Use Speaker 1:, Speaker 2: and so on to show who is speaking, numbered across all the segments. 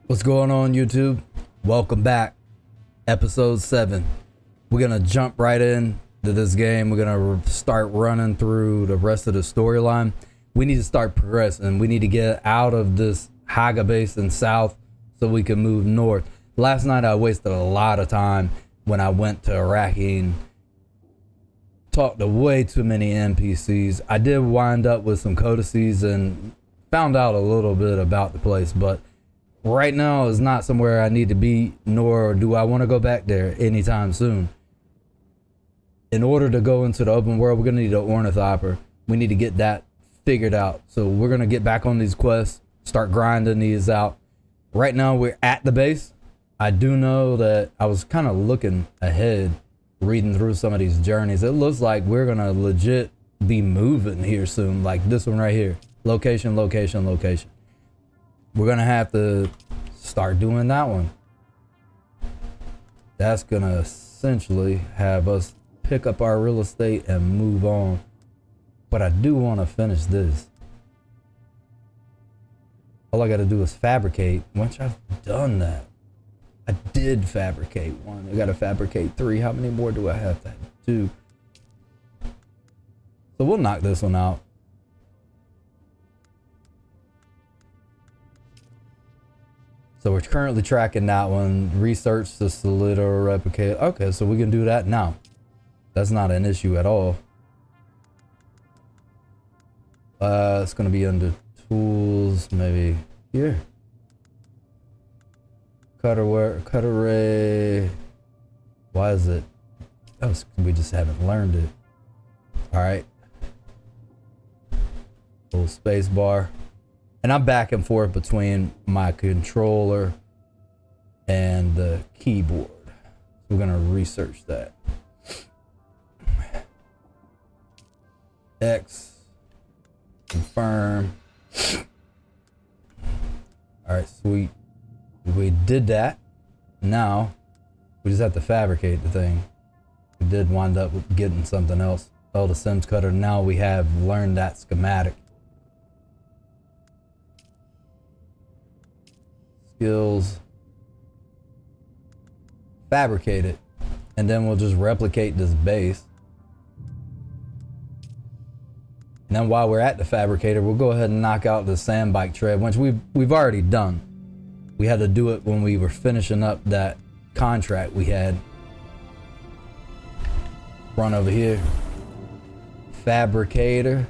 Speaker 1: What's going on, YouTube? Welcome back. Episode 7. We're gonna jump right in to this game. We're gonna start running through the rest of the storyline. We need to start progressing. We need to get out of this Haga base in south so we can move north. Last night I wasted a lot of time when I went to Arrakis and talked to way too many NPCs. I did wind up with some codices and found out a little bit about the place, but right now is not somewhere I need to be, nor do I want to go back there anytime soon. In order to go into the open world, we're going to need an ornithopter. We need to get that figured out. So we're going to get back on these quests, start grinding these out. Right now we're at the base. I do know that I was kind of looking ahead, reading through some of these journeys. It looks like we're going to legit be moving here soon, like this one right here. Location, location, location. We're gonna have to start doing that one. That's gonna essentially have us pick up our real estate and move on. But I do want to finish this. All I gotta do is fabricate. Once I've done that, I did fabricate one. I gotta fabricate 3. How many more do I have to do? So we'll knock this one out. So we're currently tracking that one. Research the Solidor replicate. Okay, so we can do that now. That's not an issue at all. It's gonna be under tools, maybe here. Cutter ray. Why is it? Oh, we just haven't learned it. All right. Little space bar. And I'm back and forth between my controller and the keyboard. We're gonna research that. X, confirm. All right, sweet. We did that. Now we just have to fabricate the thing. We did wind up with getting something else. Oh, the Sims cutter. Now we have learned that schematic. Skills, fabricate it, and then we'll just replicate this base. And then while we're at the fabricator, we'll go ahead and knock out the sand bike tread, which we've already done. We had to do it when we were finishing up that contract we had. Run over here, fabricator.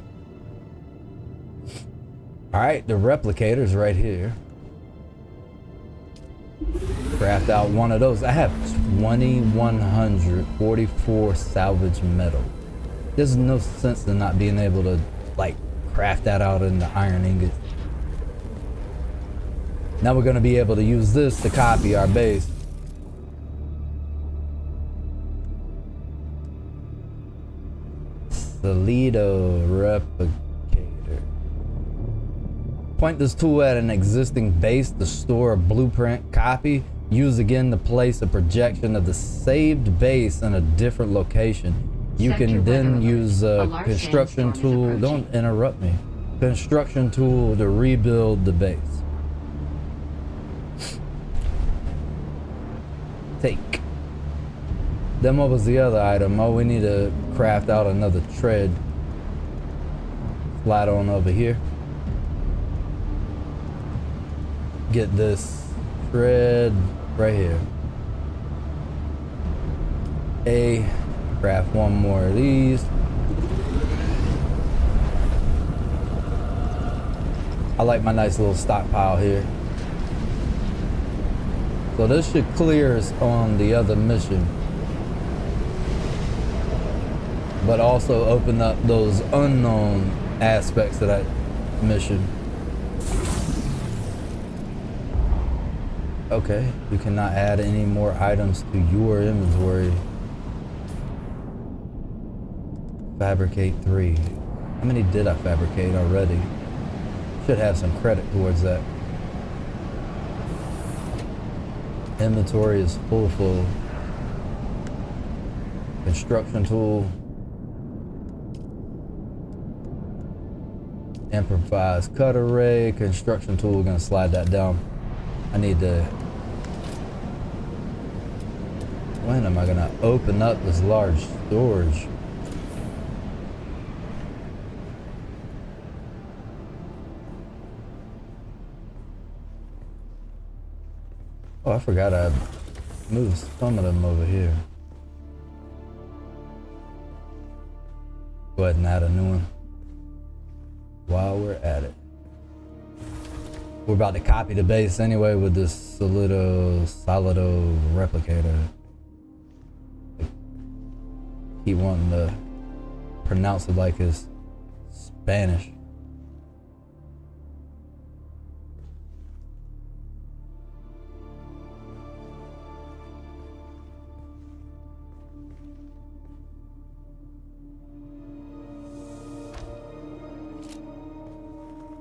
Speaker 1: All right, the replicator's right here. Craft out one of those. I have 2,144 salvage metal. There's no sense in not being able to like craft that out in the iron ingot. Now we're gonna be able to use this to copy our base. Solidor replicator. Point this tool at an existing base to store a blueprint copy. Use again to place a projection of the saved base in a different location. You can then use a construction tool. Don't interrupt me. Construction tool to rebuild the base. Take. Then what was the other item? Oh, we need to craft out another tread. Slide on over here. Get this thread right here. Craft one more of these. I like my nice little stockpile here. So this should clear us on the other mission, but also open up those unknown aspects of that mission. Okay, you cannot add any more items to your inventory. Fabricate 3. How many did I fabricate already? Should have some credit towards that. Inventory is full. Construction tool. Improvised cut array. Construction tool, we're gonna slide that down. I need to... When am I gonna open up this large storage? Oh, I forgot I moved some of them over here. Go ahead and add a new one while we're at it. We're about to copy the base anyway with this Solido replicator. Keep wanting to pronounce it like it's Spanish.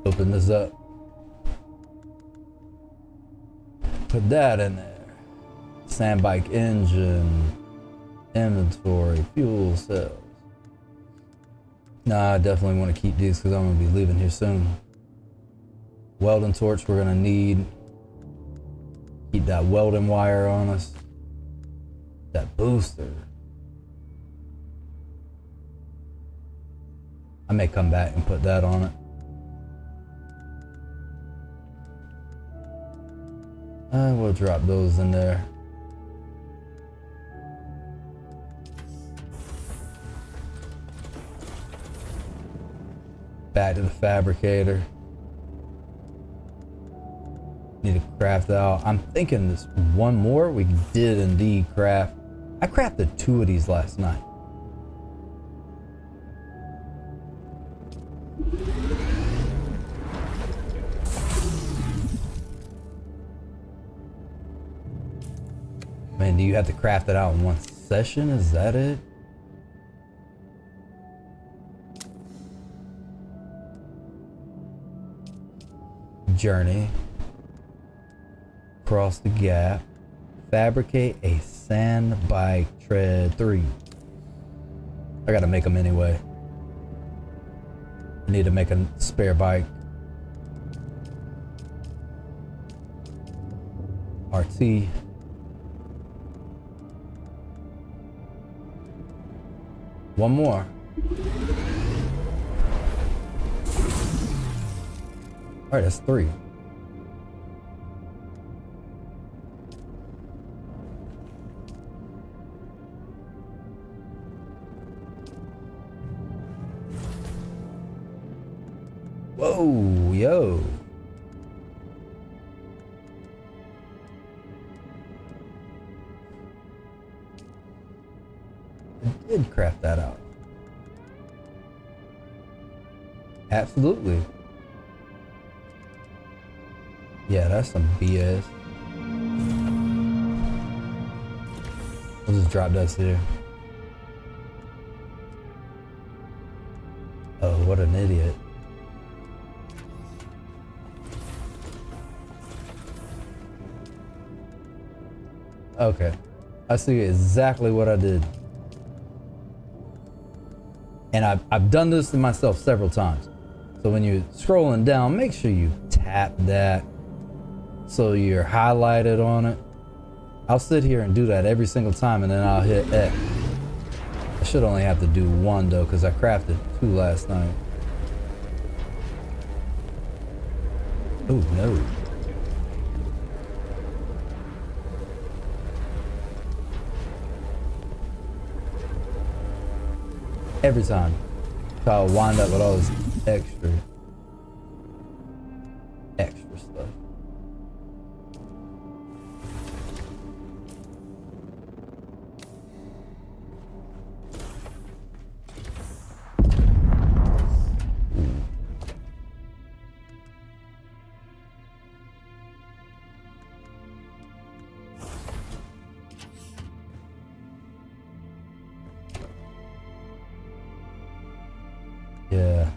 Speaker 1: Open this up. Put that in there. Sandbike engine. Inventory. Fuel cells. Nah, I definitely want to keep these because I'm going to be leaving here soon. Welding torch we're going to need. Keep that welding wire on us. That booster. I may come back and put that on it. We'll drop those in there. Back to the fabricator. Need to craft out. I'm thinking this one more we did indeed craft. I crafted 2 of these last night. Man, do you have to craft it out in one session? Is that it? Journey. Cross the gap. Fabricate a sandbike tread 3. I gotta make them anyway. I need to make a spare bike. RT. One more. All right, that's 3. Whoa, yo. I did craft that out. Absolutely. Yeah, that's some BS. We'll just drop dust here. Oh, what an idiot. Okay, I see exactly what I did. And I've done this to myself several times. So when you're scrolling down, make sure you tap that so you're highlighted on it. I'll sit here and do that every single time and then I'll hit X. I should only have to do 1 though because I crafted 2 last night. Oh no. Every time. So I'll wind up with all this extra stuff. Yeah.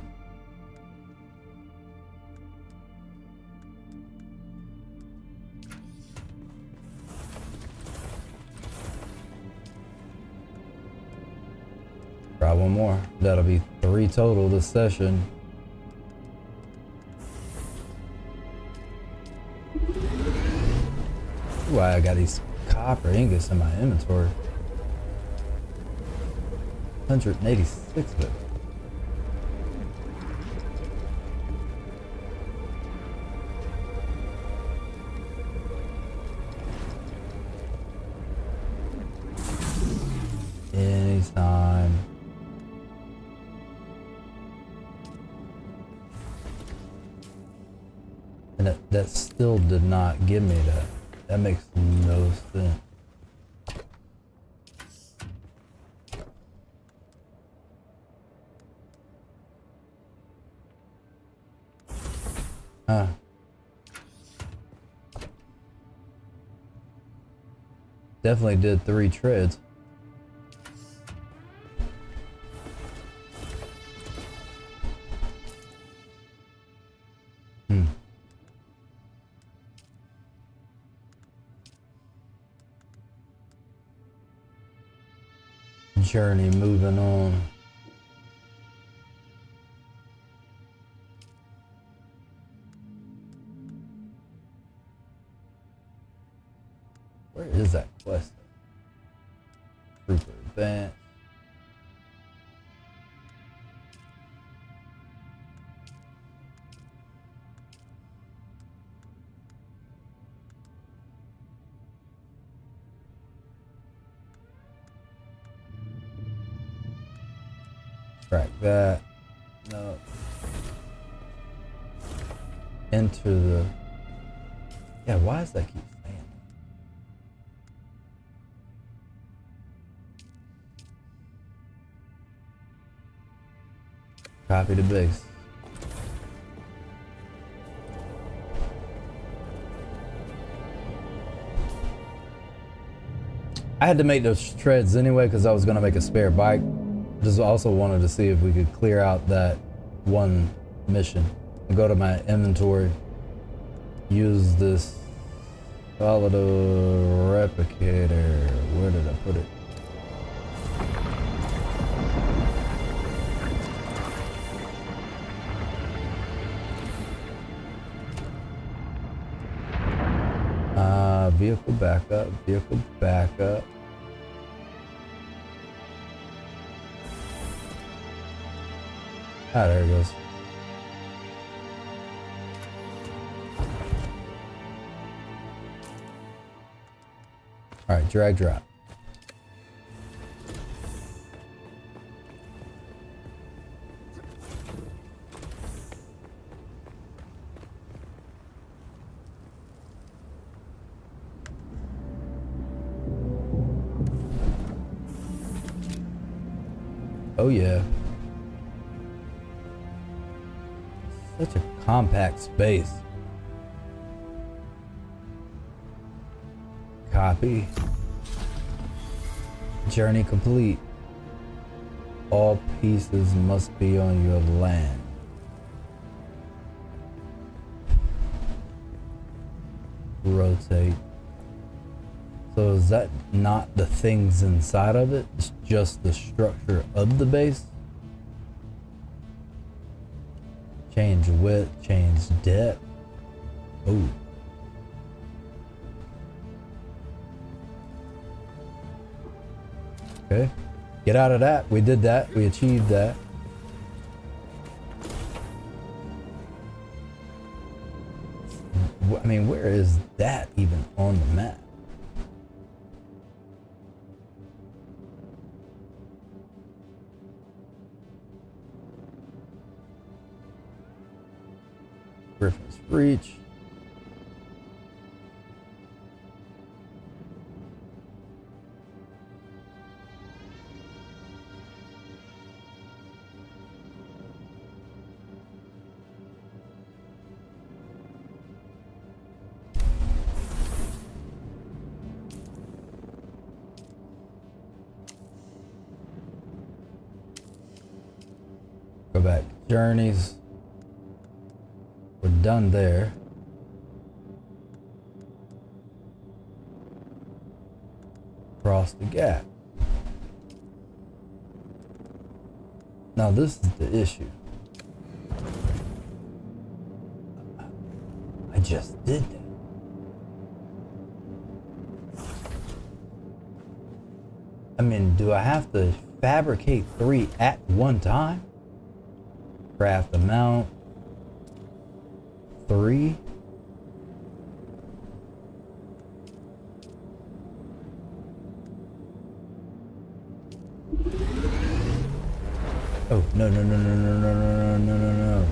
Speaker 1: Try one more. That'll be 3 total this session. Why I got these copper ingots in my inventory. 186 of it. Anytime. And that still did not give me that. That makes no sense. Definitely did 3 treads. Journey moving on. Where is that quest? Trooper advance. Track that. No. Enter the. Yeah, why does that keep saying that? Copy the base. I had to make those treads anyway because I was going to make a spare bike. Just also wanted to see if we could clear out that one mission. Go to my inventory. Use this Caladan replicator. Where did I put it? Vehicle backup, vehicle backup. Ah, there it goes. All right, drag drop. Oh yeah. Such a compact space. Copy. Journey complete. All pieces must be on your land. Rotate. So is that not the things inside of it? It's just the structure of the base? Change width, change depth. Oh. Okay. Get out of that. We did that. We achieved that. I mean, where is that even on the map? Griffin's Reach. Go back to journeys. We're done there. Cross the gap. Now this is the issue. I just did that. I mean, do I have to fabricate 3 at one time? Craft amount 3. Oh, no, no, no, no, no, no, no, no, no, no.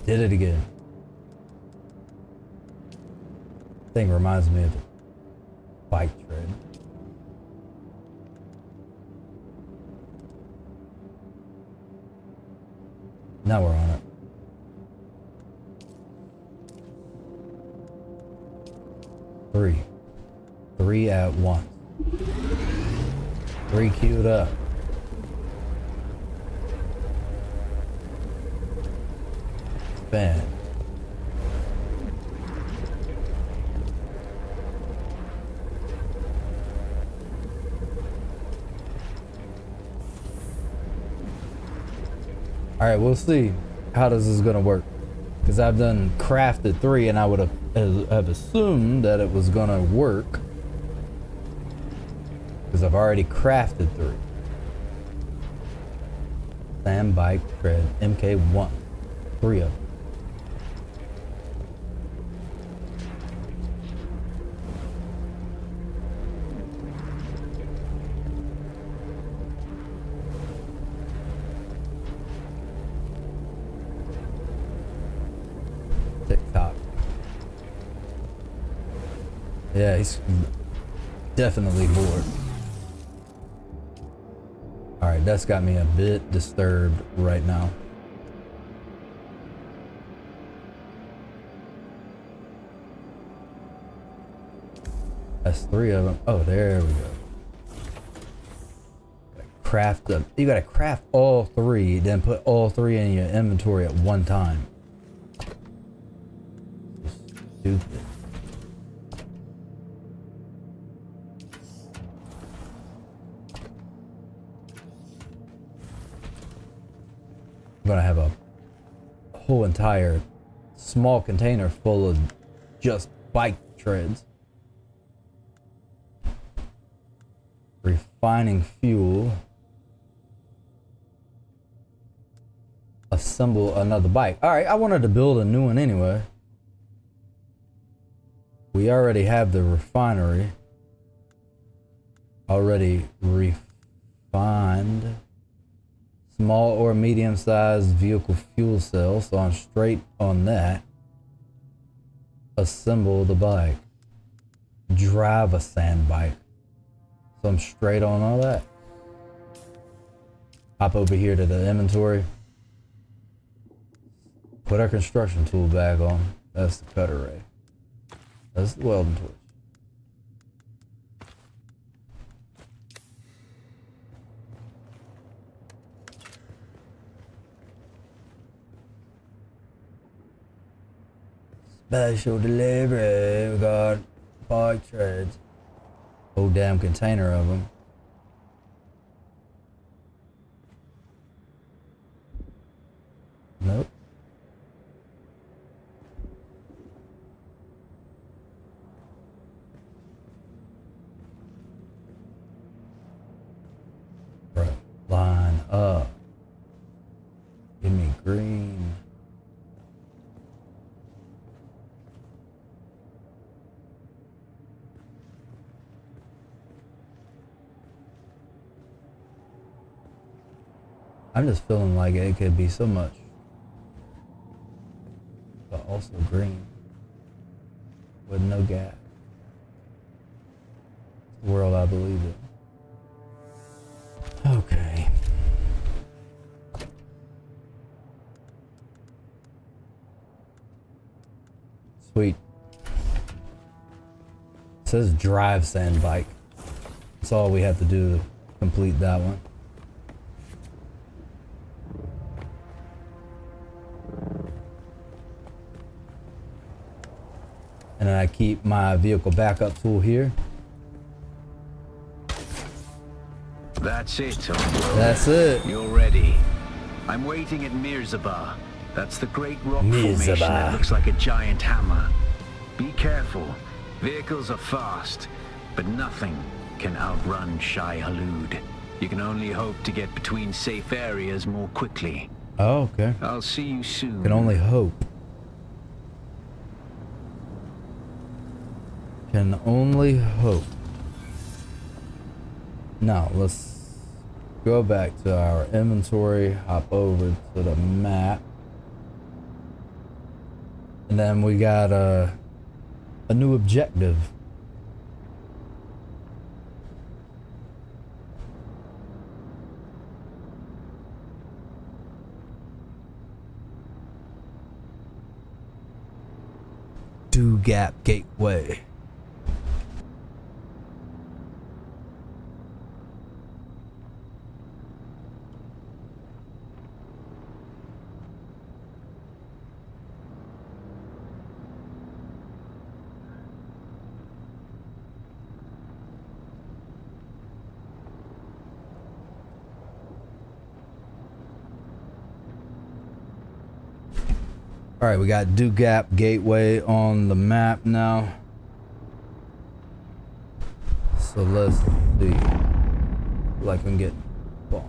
Speaker 1: Did it again. Thing reminds me of a bike tread. Now we're on it. 3 at once. 3 queued up. Spin. All right, we'll see how this is gonna work, because I've done crafted 3 and I would have assumed that it was gonna work because I've already crafted 3. Sand bike tread MK1, 3 of them. TikTok. Yeah, he's definitely bored. All right, that's got me a bit disturbed right now. That's 3 of them. Oh, there we go. Craft them. You gotta craft all 3, then put all 3 in your inventory at one time. Stupid. I'm gonna have a whole entire small container full of just bike treads. Refining fuel. Assemble another bike. All right, I wanted to build a new one anyway. We already have the refinery already refined. Small or medium-sized vehicle fuel cell, so I'm straight on that. Assemble the bike. Drive a sand bike. So I'm straight on all that. Hop over here to the inventory. Put our construction tool back on. That's the cutter ray. That's the welding torch. Special delivery. We got bike treads. Whole damn container of them. Nope. Right. Line up. Give me green. I'm just feeling like it could be so much, but also green with no gas. It's the world I believe in. Okay. Sweet. It says drive sand bike. That's all we have to do to complete that one. And I keep my vehicle backup tool here.
Speaker 2: That's it, Tom.
Speaker 1: That's it.
Speaker 2: You're ready. I'm waiting at Mirzabar. That's the great rock formation that looks like a giant hammer. Be careful. Vehicles are fast, but nothing can outrun Shai Halud. You can only hope to get between safe areas more quickly.
Speaker 1: Oh, okay.
Speaker 2: I'll see you soon.
Speaker 1: Can only hope. Can only hope. Now, let's go back to our inventory, hop over to the map. And then we got a new objective. Dew Gap Gateway. All right, we got Dew Gap Gateway on the map now. So let's see. Like I'm getting bomb.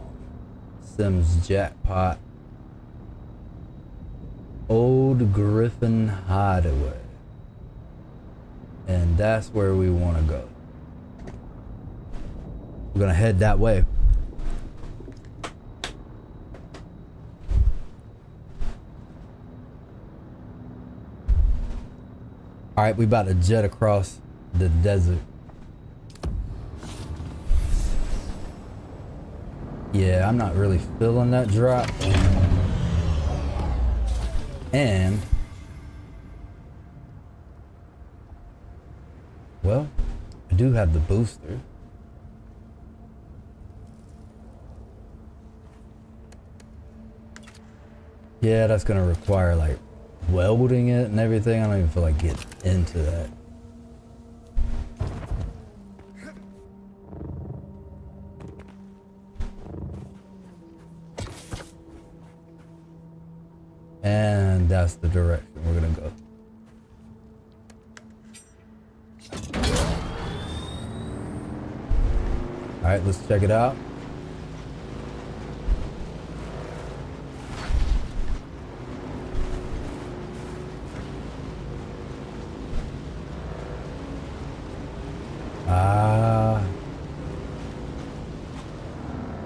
Speaker 1: Sims Jackpot. Old Griffin Hideaway. And that's where we want to go. We're gonna head that way. All right, we about to jet across the desert. Yeah, I'm not really feeling that drop. And, well, I do have the booster. Yeah, that's gonna require like welding it and everything. I don't even feel like getting into that. And that's the direction we're gonna go. All right, let's check it out.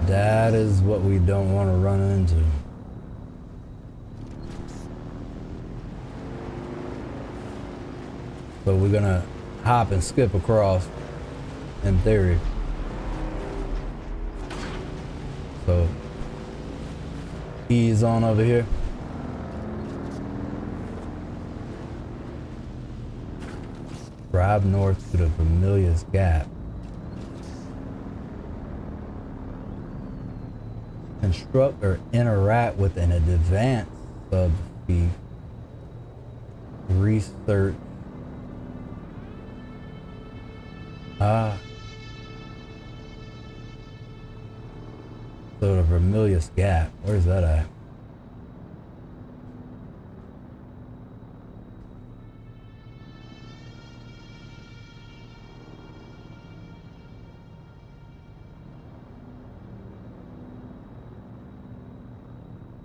Speaker 1: That is what we don't want to run into. So we're gonna hop and skip across in theory. So ease on over here. Drive north to the Vermilius Gap. Construct or interact with an advanced subspecies. Research. So the Vermilius Gap, where's that at?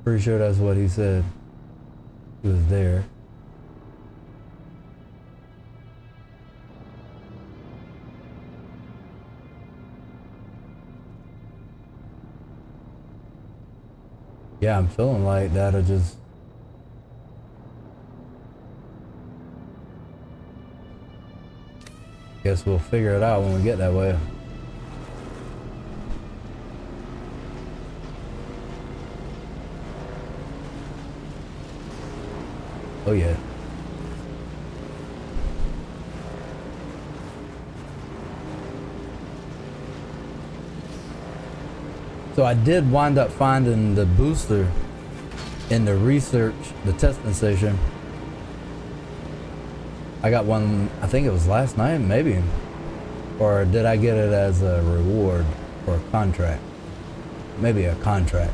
Speaker 1: Pretty sure that's what he said. He was there. Yeah, I'm feeling like that'll just... Guess we'll figure it out when we get that way. Oh yeah. So I did wind up finding the booster in the research, the testing station. I got one, I think it was last night, maybe. Or did I get it as a reward or a contract? Maybe a contract.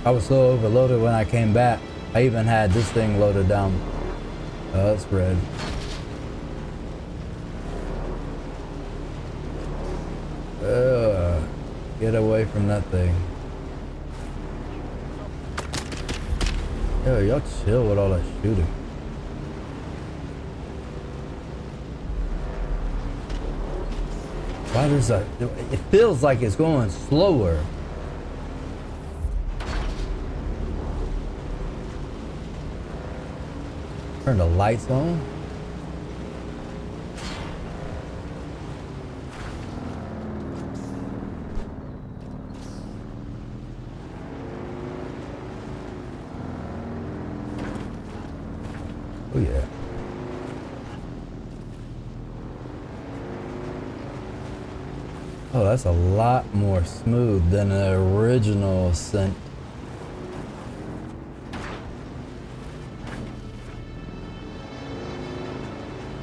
Speaker 1: I was so overloaded when I came back. I even had this thing loaded down Oh, it's red. Get away from that thing. Yo, y'all chill with all that shooting. Why there's a... It feels like it's going slower. Turn the lights on. Oh yeah. Oh, that's a lot more smooth than the original Ascent.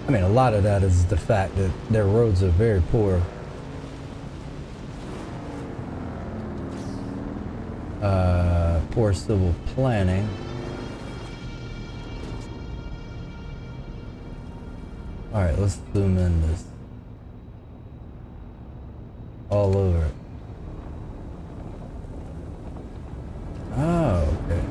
Speaker 1: I mean, a lot of that is the fact that their roads are very poor. Poor civil planning. All right, let's zoom in this. All over it. Oh, okay.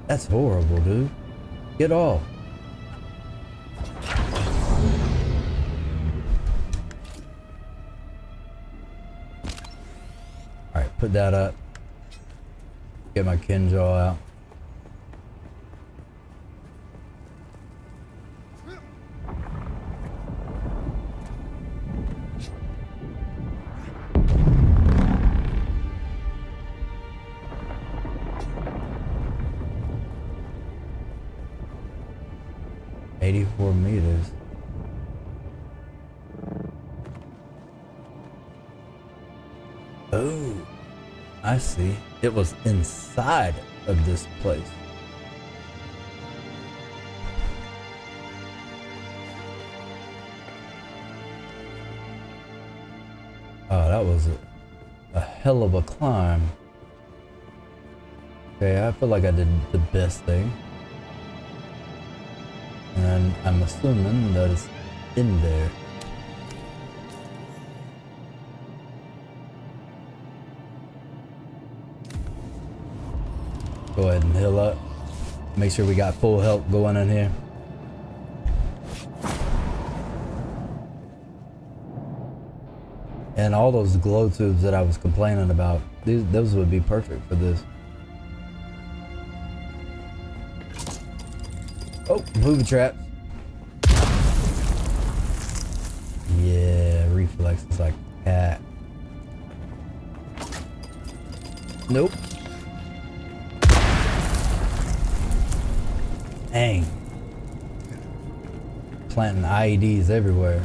Speaker 1: That's horrible, dude. Get off. Alright, put that up. Get my Kinjaw out. meters. Oh, I see. It was inside of this place. Oh, that was a hell of a climb. Okay, I feel like I did the best thing. And I'm assuming that it's in there. Go ahead and heal up. Make sure we got full health going in here. And all those glow tubes that I was complaining about, those would be perfect for this. Oh, booby traps. Yeah, reflexes like a cat. Nope. Dang. Planting IEDs everywhere.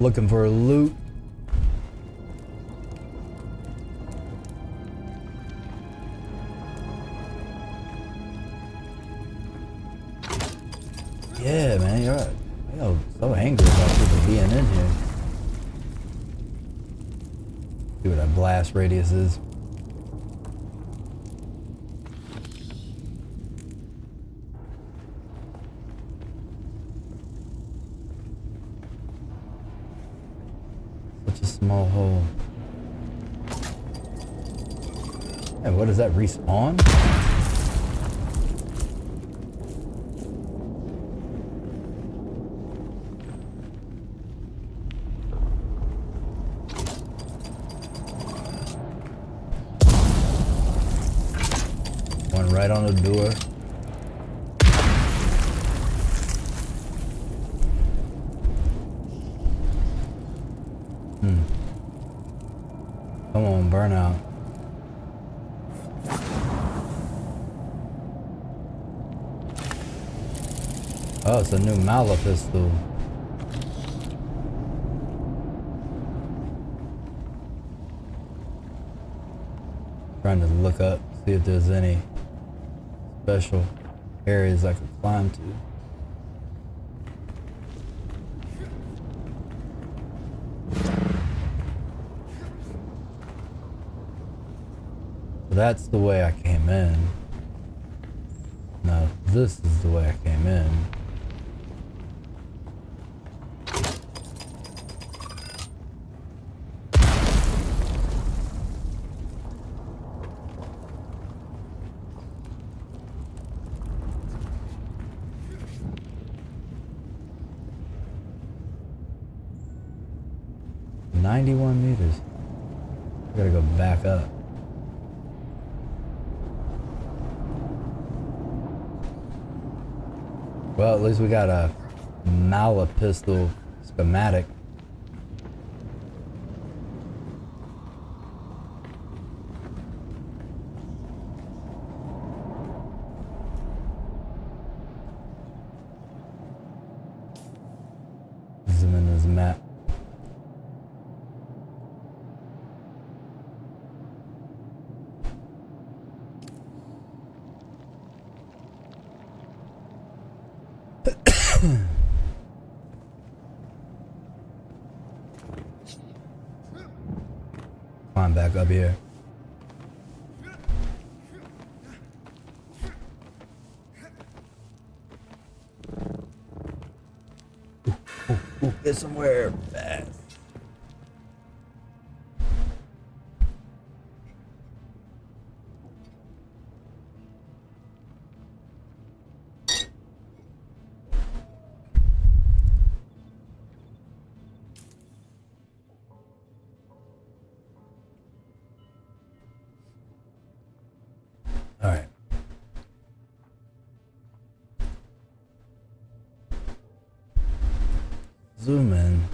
Speaker 1: Looking for loot. Yeah, man, you're right. I'm so angry about people being in here. See what that blast radius is. Such a small hole. Hey, what does that respawn? One right on the door. Come on, burnout. Oh, it's a new Mala pistol. Trying to look up, see if there's any special areas I could climb to. So that's the way I came in. Now this is the way I came in. $91 I gotta go back up. Well, at least we got a Mala pistol schematic. Zoom in this map. Climb back up here. Ooh, get somewhere fast. All right. Zoom in.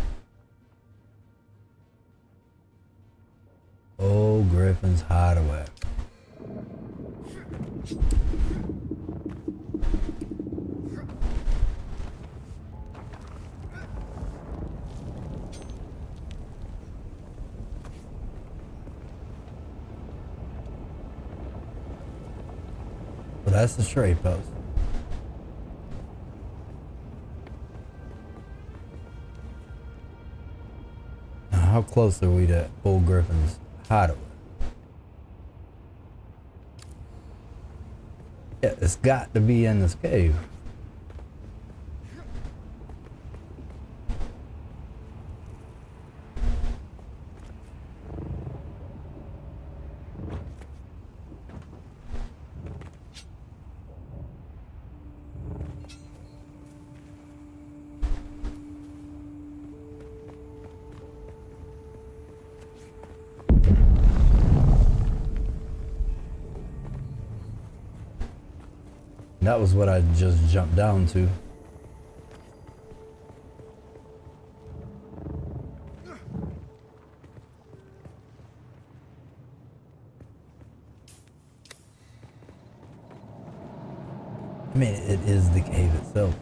Speaker 1: Old Griffin's hideaway. Well, that's the trade post. Now, how close are we to Old Griffin's hideaway? Yeah, it's got to be in this cave. That was what I just jumped down to. I mean, it is the cave itself.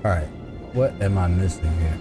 Speaker 1: All right, what am I missing here?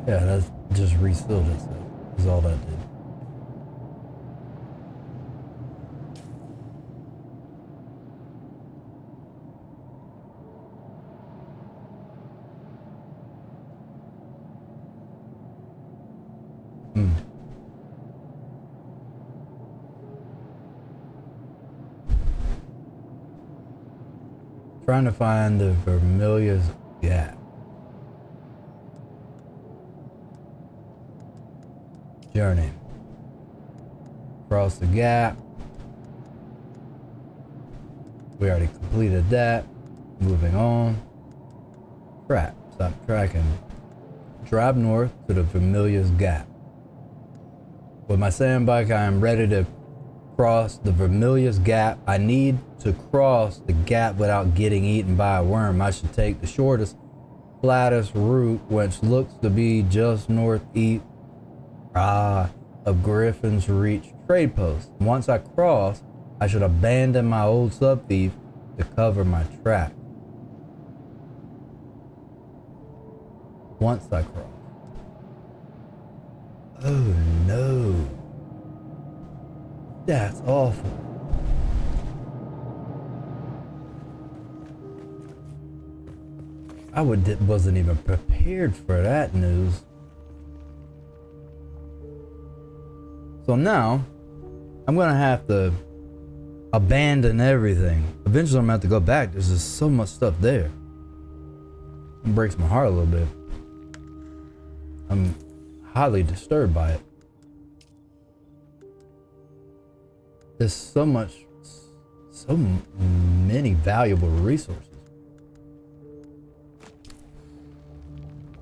Speaker 1: Yeah, that just resealed itself, is all that did. Trying to find the Vermilia's Gap. Journey. Cross the gap. We already completed that. Moving on. Crap. Stop tracking. Drive north to the Vermilia's Gap. With my sand bike, I am ready to cross the Vermilia's Gap. I need to cross the gap without getting eaten by a worm. I should take the shortest, flattest route, which looks to be just northeast of Griffin's Reach trade post. Once I cross, I should abandon my old sub-thief to cover my track. Once I cross. Oh no. That's awful. I wasn't even prepared for that news. So now, I'm gonna have to abandon everything. Eventually I'm gonna have to go back. There's just so much stuff there. It breaks my heart a little bit. I'm highly disturbed by it. There's so many valuable resources.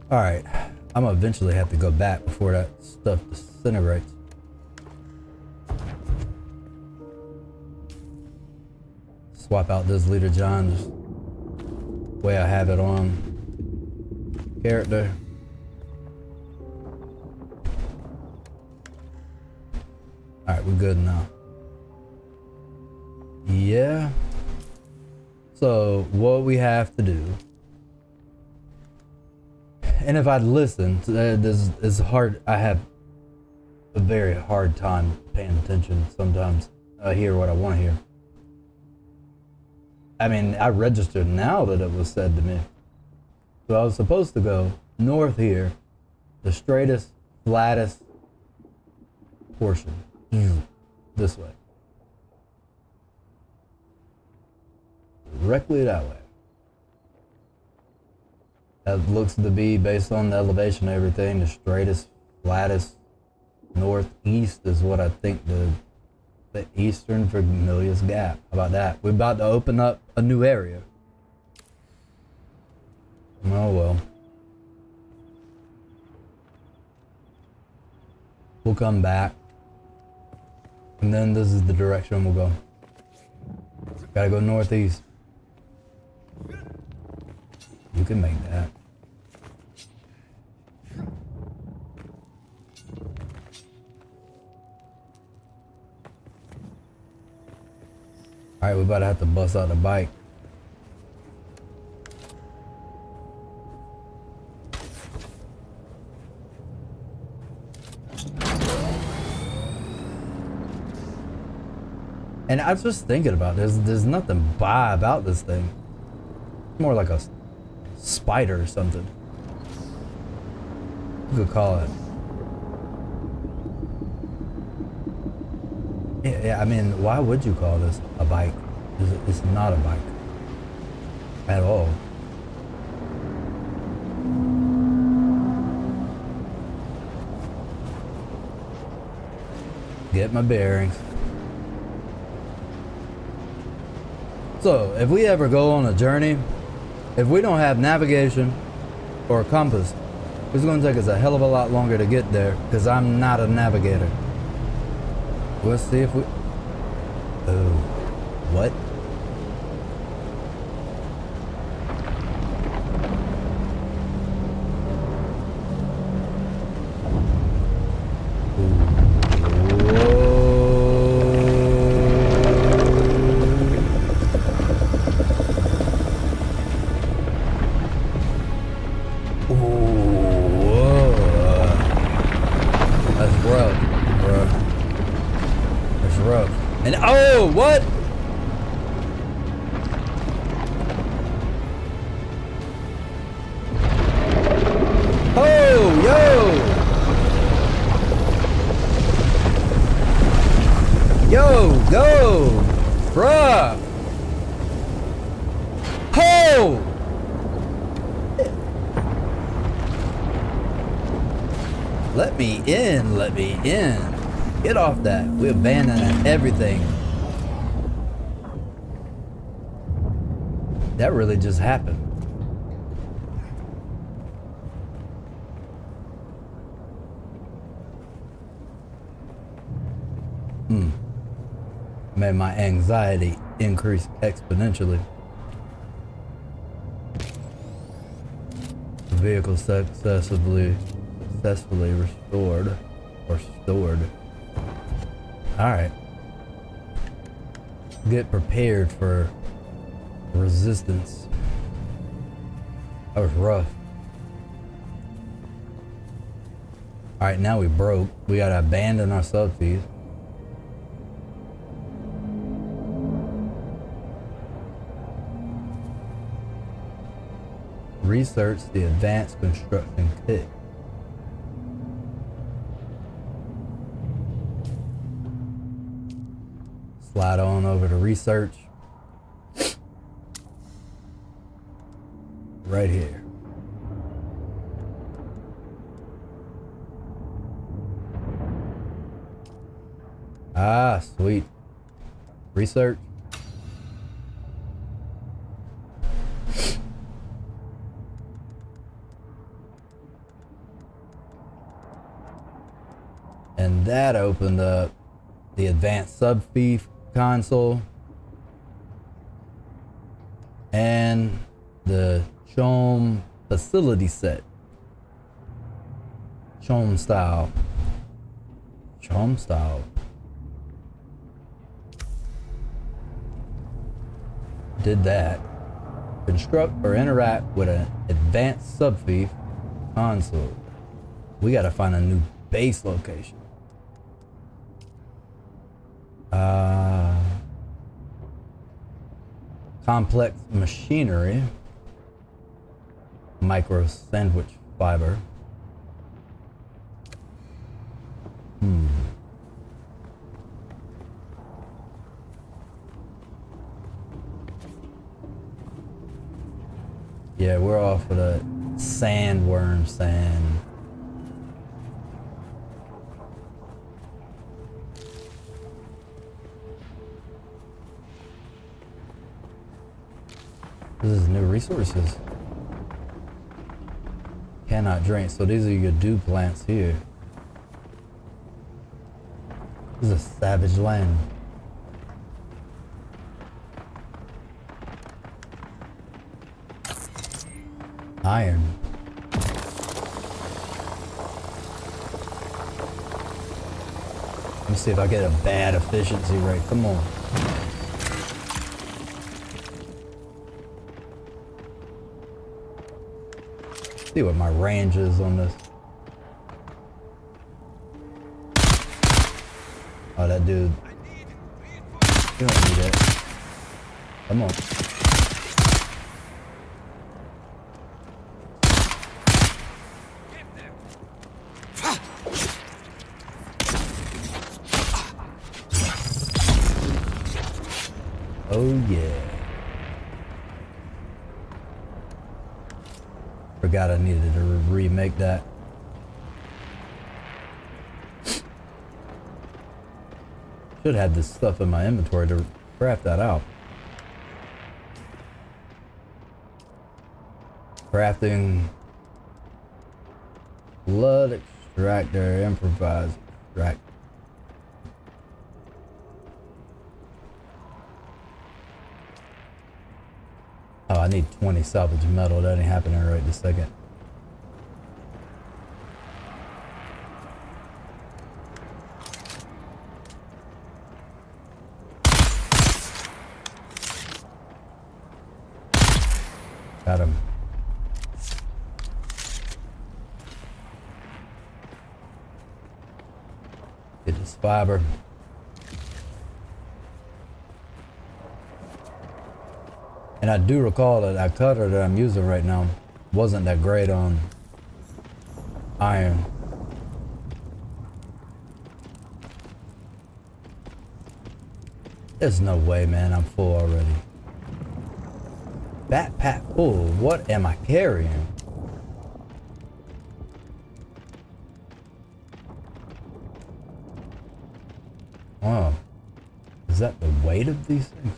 Speaker 1: All right, I'm gonna eventually have to go back before that stuff disintegrates. Swap out this Leader John just the way I have it on character. All right, we're good now. Yeah. So what we have to do, and if I'd listened, this is hard. I have a very hard time paying attention. Sometimes I hear what I want to hear. I mean, I registered now that it was said to me. So I was supposed to go north here, the straightest, flattest portion, this way. Directly that way. That looks to be, based on the elevation and everything, the straightest, flattest northeast is what I think the eastern Vermilia's Gap. How about that? We're about to open up a new area. Oh well. We'll come back. And then this is the direction we'll go. Gotta go northeast. You can make that. All right, we're about to have to bust out the bike. And I was just thinking about this. There's nothing bi about this thing. It's more like a spider or something. You could call it. Yeah, I mean, why would you call this a bike? It's not a bike at all. Get my bearings. So, if we ever go on a journey, if we don't have navigation or a compass, it's going to take us a hell of a lot longer to get there because I'm not a navigator. Let's see if we... Oh, what? What? Oh, yo! Let me in. Let me in. Get off that. We're abandoning everything. That really just happened. Made my anxiety increase exponentially. The vehicle successfully restored or stored. Alright. Get prepared for resistance. That was rough. Alright, now we broke. We gotta abandon our subfees. Research the advanced construction kit. Slide on over to research. Right here. Ah, sweet. Research. And that opened up the advanced subfee console and the Chom facility set. Chom style. Chom style. Did that. Construct or interact with an advanced subfee console. We gotta find a new base location. Complex machinery. Micro sandwich fiber. Yeah, we're off of the sandworm sand. This is new resources. Cannot drink, so these are your dew plants here. This is a savage land. Iron. Let me see if I get a bad efficiency rate. Come on. See what my range is on this. Oh, that dude. You don't need it. Come on. Oh yeah. Forgot I needed to remake that. Should have this stuff in my inventory to craft that out. Crafting blood extractor, improvised extract. Oh, I need 20 salvage metal. That ain't happening right this second. Got him. Get this fiber. And I do recall that that cutter that I'm using right now wasn't that great on iron. There's no way, man. I'm full already. Backpack full. What am I carrying? Is that the weight of these things?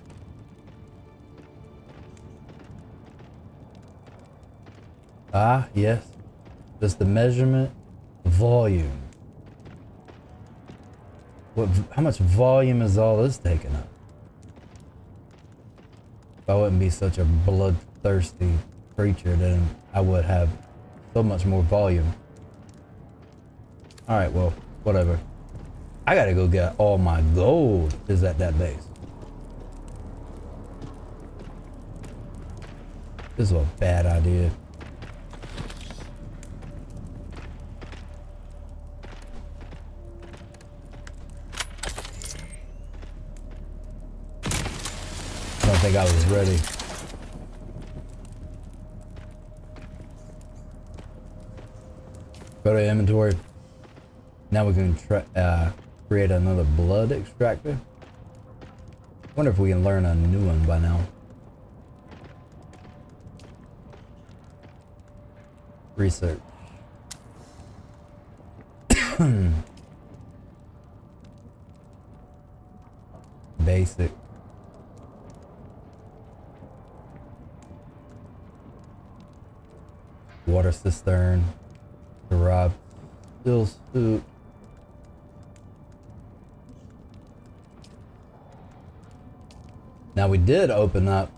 Speaker 1: Ah, yes. Just the measurement, volume. How much volume is all this taking up? If I wouldn't be such a bloodthirsty creature, then I would have so much more volume. Alright, well, whatever. I gotta go get all my gold is at that base. This is a bad idea. I don't think I was ready. Go to inventory. Now we can create another blood extractor. Wonder if we can learn a new one by now. Research. Basic. Water cistern. Garage. Still suit. Now we did open up.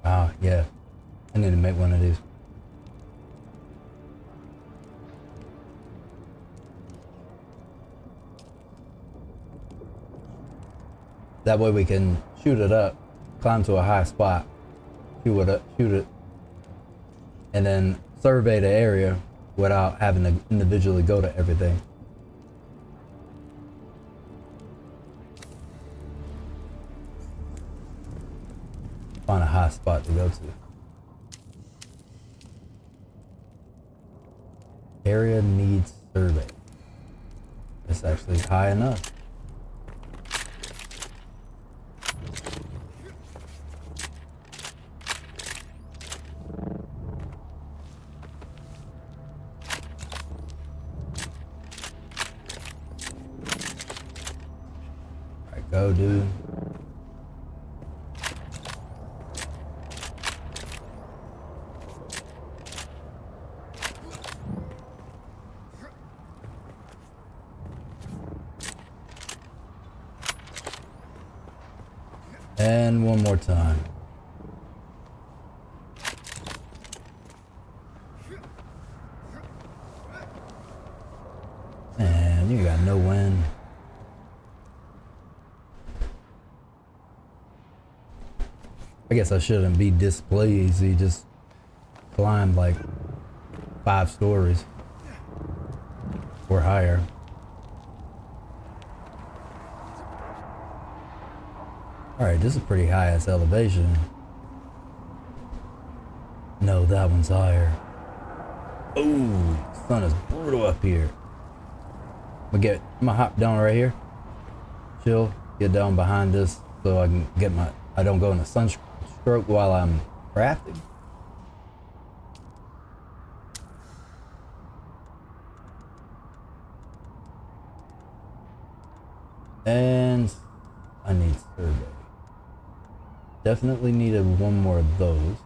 Speaker 1: Ah, yeah. I need to make one of these. That way we can shoot it up, climb to a high spot, shoot it, and then survey the area without having to individually go to everything. Find a high spot to go to. Area needs survey. It's actually high enough. Alright, go, dude. And one more time. Man, you got no wind. I guess I shouldn't be this lazy, just climb like 5 stories or higher. Alright, this is pretty high ass elevation. No, that one's higher. Ooh, sun is brutal up here. I'm gonna hop down right here. Chill, get down behind this so I can get I don't go in a sunstroke while I'm crafting. And I need survey. Definitely needed one more of those.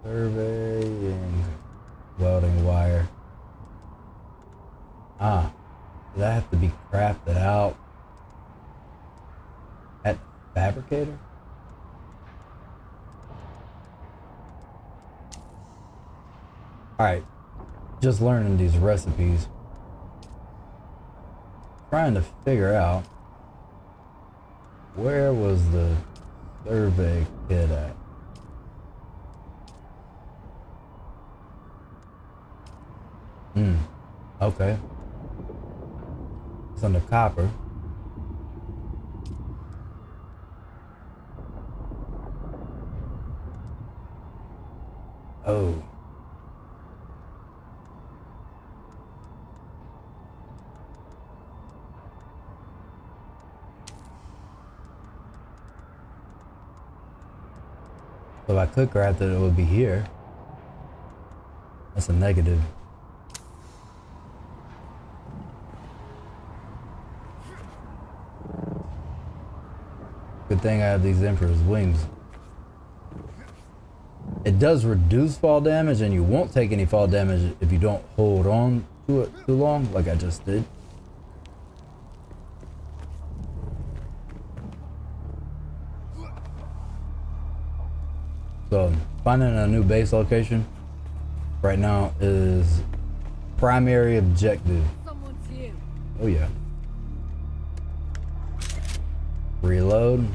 Speaker 1: Surveying. Welding wire. Ah. Does that have to be crafted out at the fabricator? Alright. Just learning these recipes. Trying to figure out where was the survey kit at. Okay. It's under copper. Oh. So if I could craft it, it would be here. That's a negative. Good thing I have these Emperor's wings. It does reduce fall damage, and you won't take any fall damage if you don't hold on to it too long, like I just did. So, finding a new base location right now is primary objective.
Speaker 3: Someone's here.
Speaker 1: Oh yeah. Reload.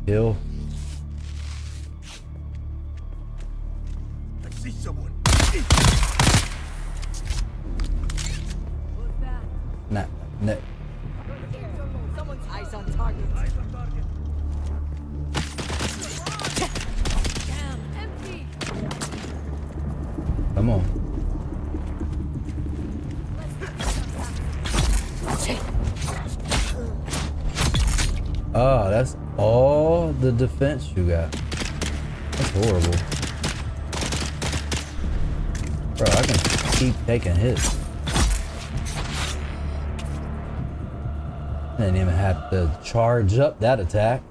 Speaker 1: Heal.
Speaker 4: I see someone.
Speaker 3: What's that?
Speaker 1: Nah, nah.
Speaker 3: Someone's eyes on target. Damn, empty.
Speaker 1: Come on. Oh, that's all the defense you got. That's horrible. Bro, I can keep taking hits. Didn't even have to charge up that attack.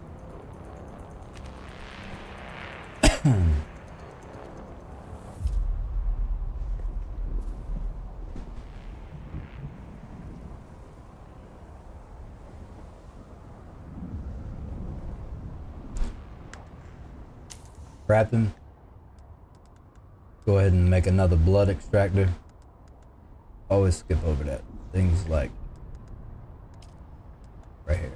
Speaker 1: Grab him. Go ahead and make another blood extractor. Always skip over that. Things like right here.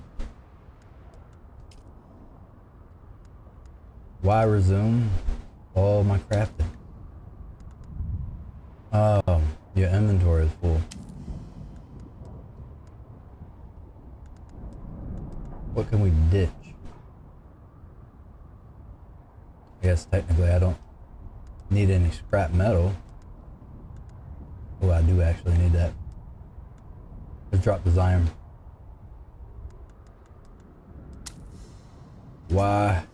Speaker 1: Why resume all my crafting? Oh, your inventory is full. What can we ditch? I guess technically I don't need any scrap metal. Oh, I do actually need that. Let's drop this iron. Why?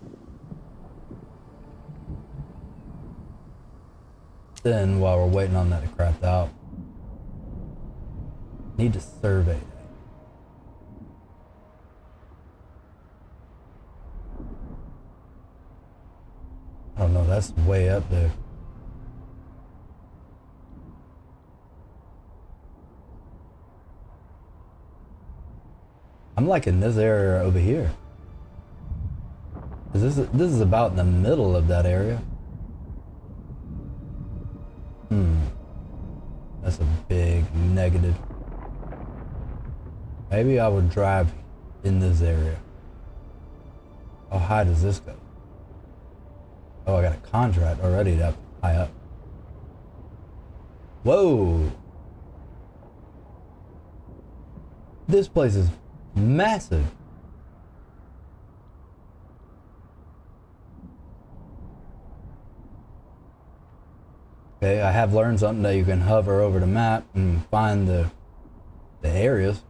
Speaker 1: Then, while we're waiting on that to craft out, need to survey that. I don't know, that's way up there. I'm liking this area over here. This is about in the middle of that area. That's a big negative. Maybe I would drive in this area. How high does this go? Oh, I got a contract already that high up. Whoa! This place is massive. Okay, I have learned something that you can hover over the map and find the areas.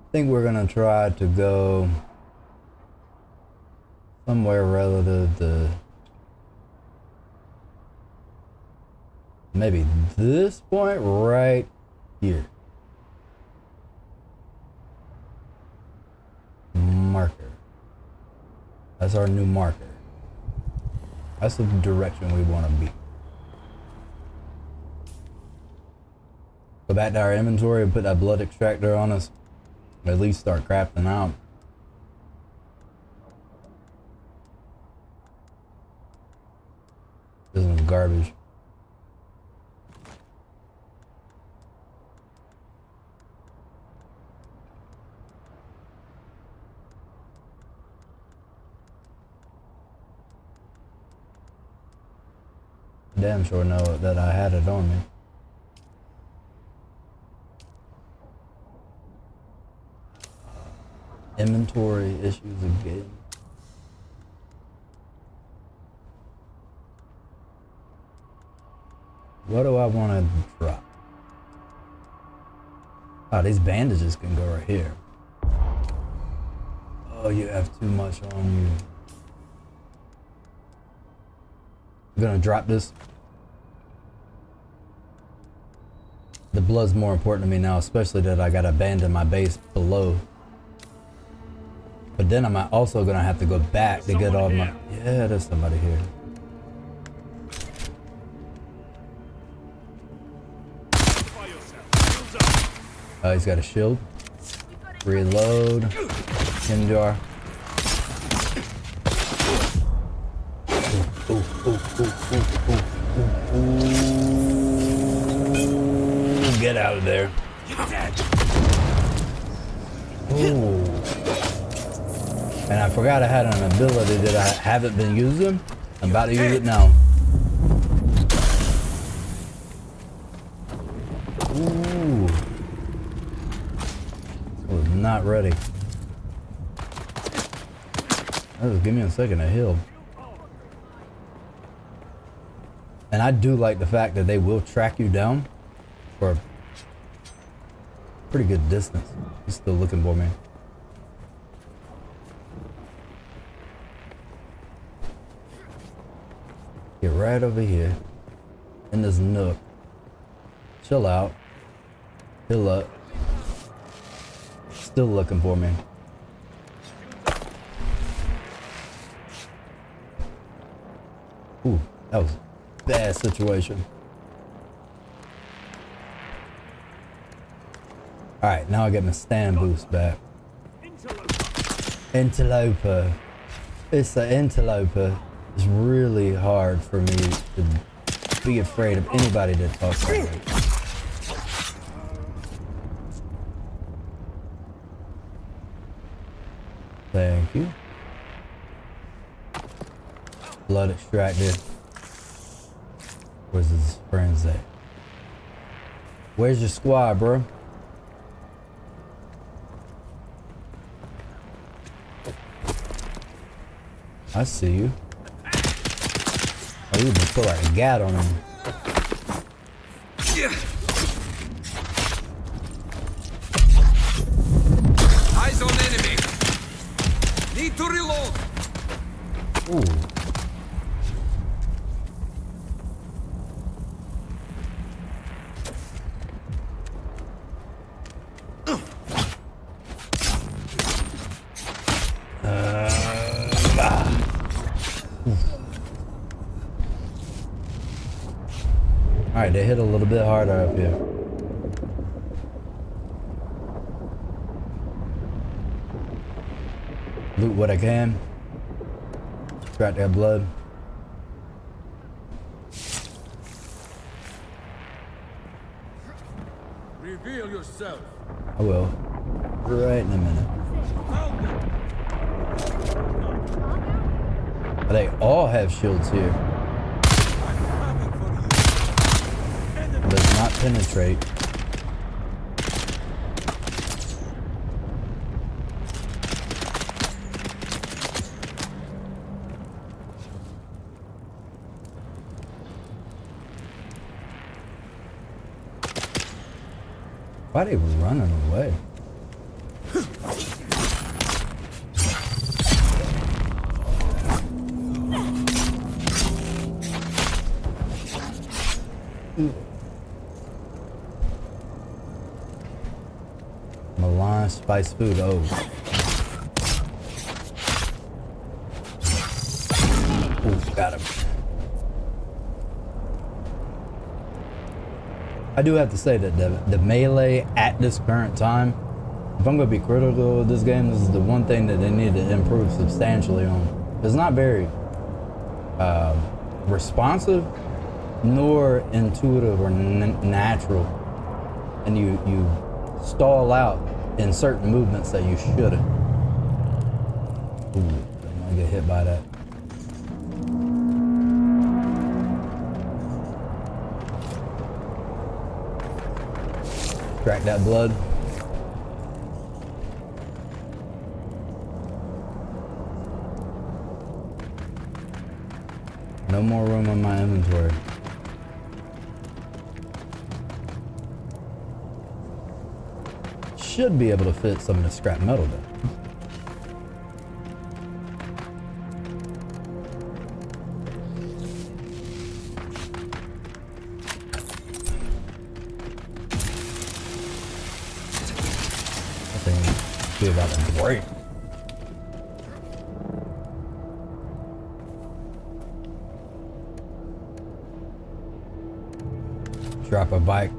Speaker 1: I think we're gonna try to go somewhere relative to maybe this point right here. Marker. That's our new marker. That's the direction we want to be. Go back to our inventory and put that blood extractor on us. At least start crafting out. This one's garbage. Damn sure know that I had it on me. Inventory issues again. What do I want to drop? Oh, these bandages can go right here. Oh, you have too much on you. I'm gonna drop this. The blood's more important to me now, especially that I gotta abandon my base below. But then I'm also gonna have to go back to get all my. Yeah, there's somebody here. Oh, he's got a shield. Reload. Tin jar. Ooh, get out of there. Ooh. And I forgot I had an ability that I haven't been using. I'm about to use it now. Ooh. I was not ready. Just give me a second to heal. And I do like the fact that they will track you down for a pretty good distance. He's still looking for me. Get right over here in this nook. Chill out. Heal up. Still looking for me. Ooh, that was a bad situation. Alright, now I get my stand boost back. Interloper. It's the interloper. It's really hard for me to be afraid of anybody that talks like that. Thank you. Blood extracted. Where's his friends at? Where's your squad, bro? I see you. Oh, you can put like a gat on him.
Speaker 4: Eyes on enemy. Need to reload.
Speaker 1: Ooh. Alright, they hit a little bit harder up here. Loot what I can. Extract that blood.
Speaker 4: Reveal yourself.
Speaker 1: I will. Right in a minute. They all have shields here. Does not penetrate. Why are they running away? Milan spice food. Oh. Ooh, got him. I do have to say that the melee at this current time, if I'm going to be critical of this game, this is the one thing that they need to improve substantially on. It's not very responsive, nor intuitive or natural, and you stall out in certain movements that you shouldn't. Ooh, I'm gonna get hit by that. Track that blood. No more room on my inventory. Should be able to fit some of the scrap metal though. That thing is about to break. Drop a bike.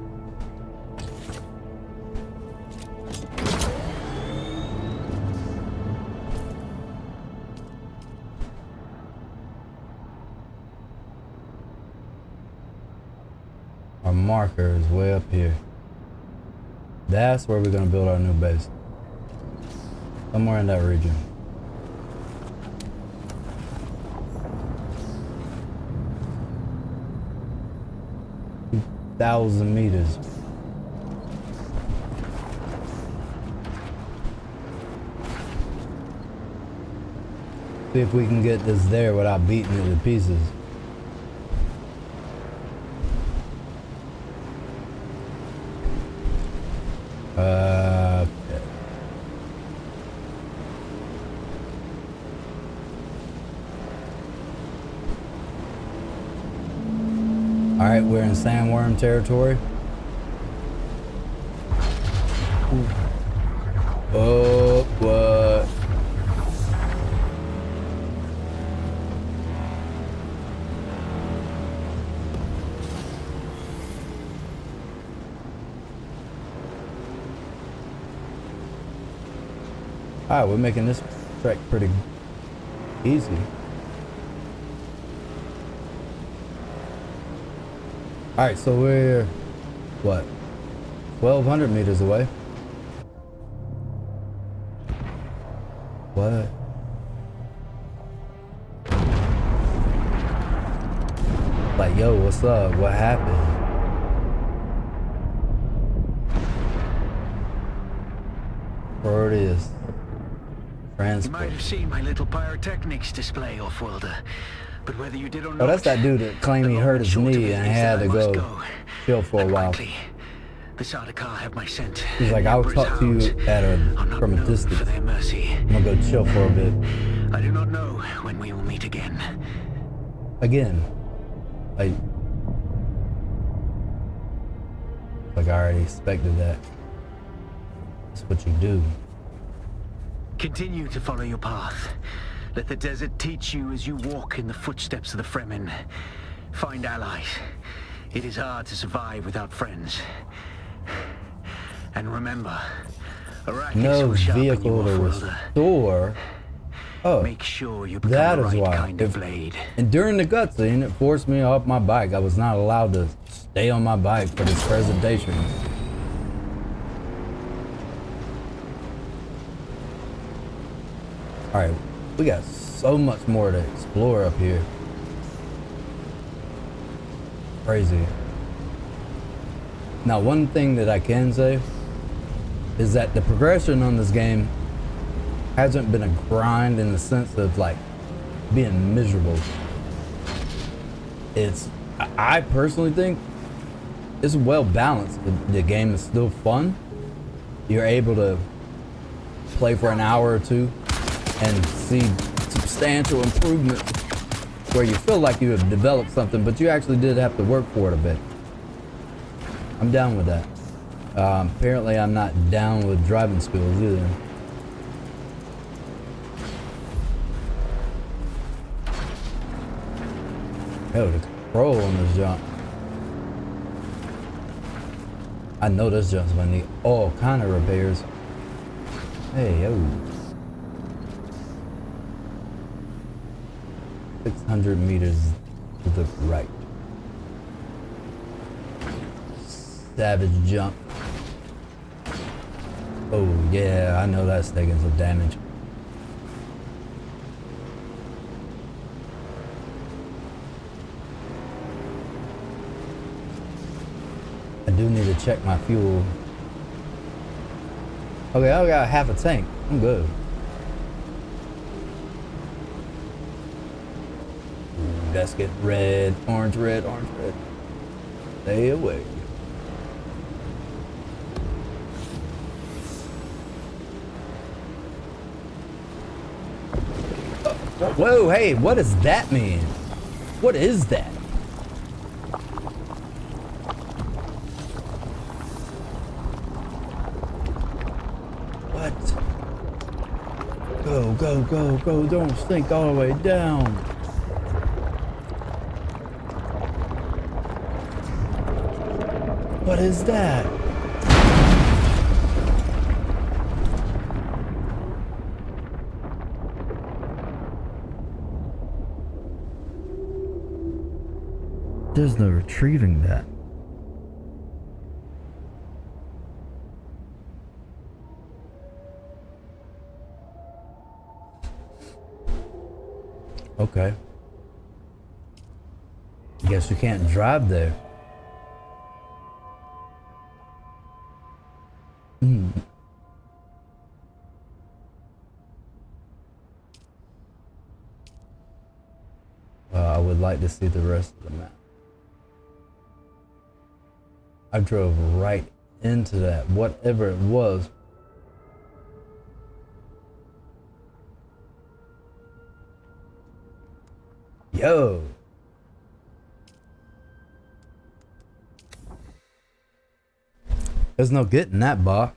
Speaker 1: Our marker is way up here. That's where we're gonna build our new base. Somewhere in that region. Thousand meters. See if we can get this there without beating it to pieces. Okay. All right, we're in sandworm territory. Oh, what? All right, we're making this trek pretty easy. All right, so we're, what, 1,200 meters away? What? Like, yo, what's up? What happened? Proteus.
Speaker 2: You might have seen my little pyrotechnics display, off-worlder. But whether you did or not,
Speaker 1: Oh, that's that dude that claimed he hurt his knee and had to go chill for a while.
Speaker 2: The Sardaukar have my scent.
Speaker 1: He's like, I'll talk to you from a distance.
Speaker 2: For their mercy.
Speaker 1: I'm gonna go chill for a bit.
Speaker 2: I do not know when we will meet again.
Speaker 1: Again. Like I already expected that. That's what you do.
Speaker 2: Continue to follow your path. Let the desert teach you as you walk in the footsteps of the Fremen. Find allies. It is hard to survive without friends. And remember, Arrakis
Speaker 1: No
Speaker 2: will sharpen
Speaker 1: vehicle
Speaker 2: you,
Speaker 1: to
Speaker 2: off-worlder.
Speaker 1: restore. Oh,
Speaker 2: Make sure you become
Speaker 1: that
Speaker 2: the
Speaker 1: is
Speaker 2: right
Speaker 1: why.
Speaker 2: kind of blade.
Speaker 1: And during the cutscene, it forced me off my bike. I was not allowed to stay on my bike for this presentation. All right, we got so much more to explore up here. Crazy. Now, one thing that I can say is that the progression on this game hasn't been a grind in the sense of like being miserable. I personally think it's well balanced. The game is still fun. You're able to play for an hour or two and see substantial improvements where you feel like you have developed something, but you actually did have to work for it a bit. I'm down with that. Apparently I'm not down with driving skills either. Yo, the control on this jump. I know this jump's gonna need all kind of repairs. Hey, yo. 600 meters to the right. Savage jump. Oh yeah, I know that's taking some damage. I do need to check my fuel. Okay, I got half a tank. I'm good. Let's get red, orange, red, orange, red. Stay away. Whoa, hey, what does that mean? What is that? What? Go, go, go, go, don't sink all the way down. What is that? There's no retrieving that. Okay. Guess you can't drive there. Well, I would like to see the rest of the map. I drove right into that, whatever it was. Yo. There's no getting that box.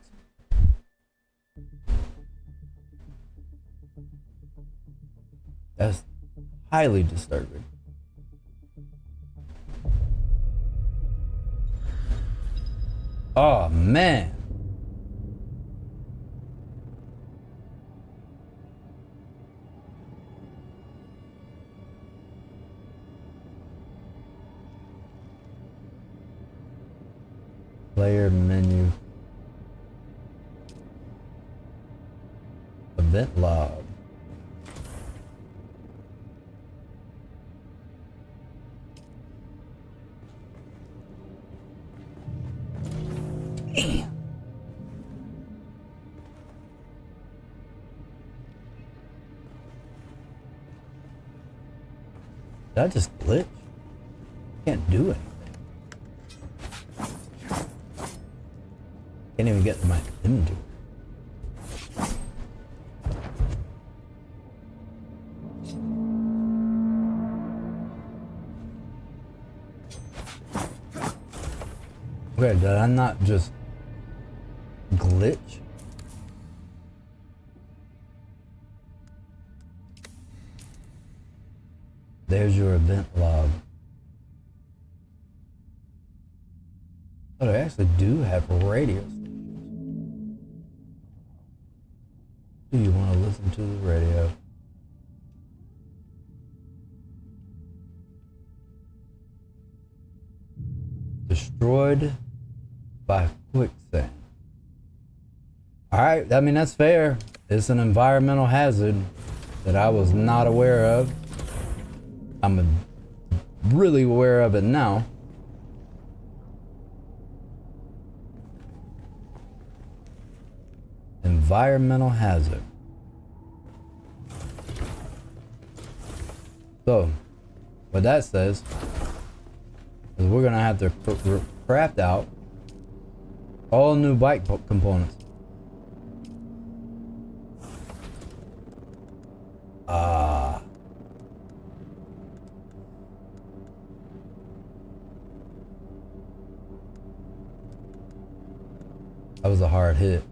Speaker 1: That's highly disturbing. Oh man. Player menu. Event log. Damn. Did I just glitch? Can't do it. Can't even get to my inventory. Okay, did I not just glitch? There's your event log. Oh, they actually do have radio stations. Do you want to listen to the radio? Destroyed by quicksand. Alright, I mean, that's fair. It's an environmental hazard that I was not aware of. I'm really aware of it now. Environmental hazard. So, what that says is we're gonna have to craft out all new bike components. That was a hard hit.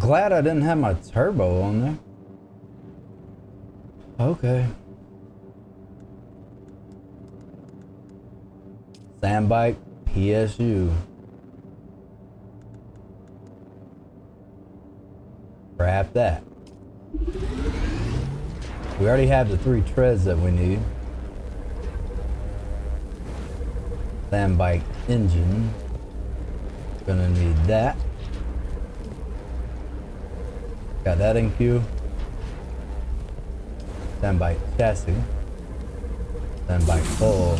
Speaker 1: Glad I didn't have my turbo on there. Okay. Sandbike PSU. Craft that. We already have the 3 treads that we need. Sandbike engine. Gonna need that. Got that in queue. Sandbike chassis. Sandbike full.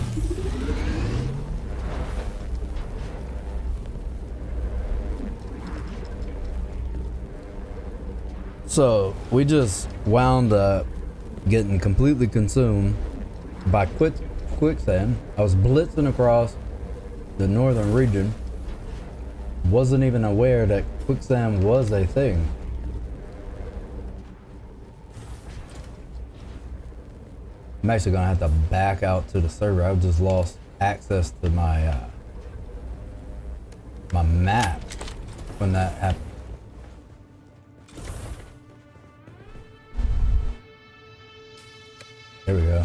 Speaker 1: So we just wound up getting completely consumed by quicksand. I was blitzing across the northern region. Wasn't even aware that quicksand was a thing. I'm actually gonna have to back out to the server. I've just lost access to my my map when that happened. There we go.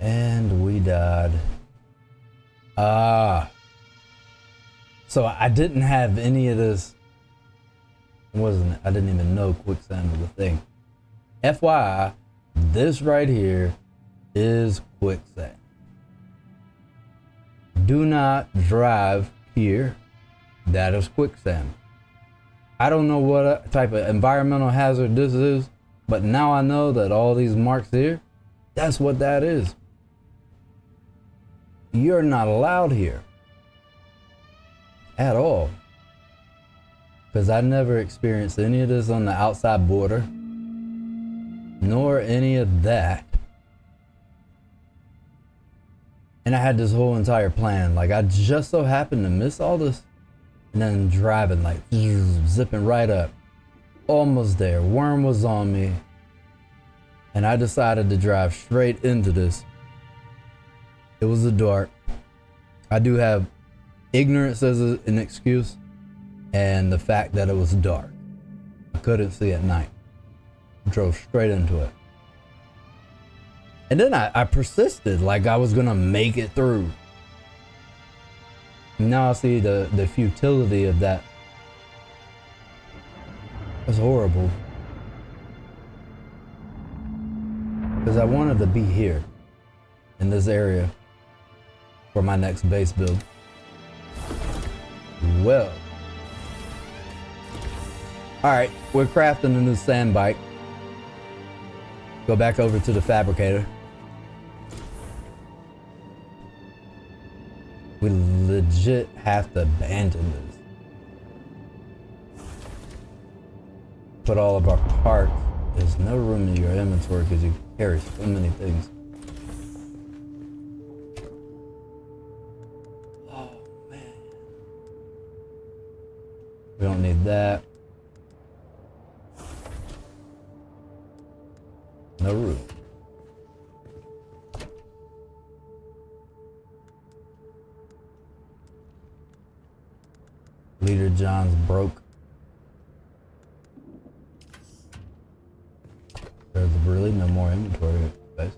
Speaker 1: And we died. So I didn't have any of this. Wasn't it? I didn't even know quicksand was a thing. FYI, this right here is quicksand. Do not drive here. That is quicksand. I don't know what type of environmental hazard this is, but now I know that all these marks here, that's what that is. You're not allowed here at all. Because I never experienced any of this on the outside border, nor any of that. And I had this whole entire plan. Like, I just so happened to miss all this. And then driving, like, zipping right up. Almost there. Worm was on me. And I decided to drive straight into this. It was a dark. I do have ignorance as an excuse. And the fact that it was dark. I couldn't see at night. Drove straight into it. And then I persisted like I was gonna make it through. Now I see the futility of that. It's horrible. Because I wanted to be here in this area for my next base build. Well. Alright, we're crafting a new sand bike. Go back over to the fabricator. We legit have to abandon this. Put all of our parts. There's no room in your inventory because you carry so many things. Oh man. We don't need that. No room. Leader John's broke. There's really no more inventory space.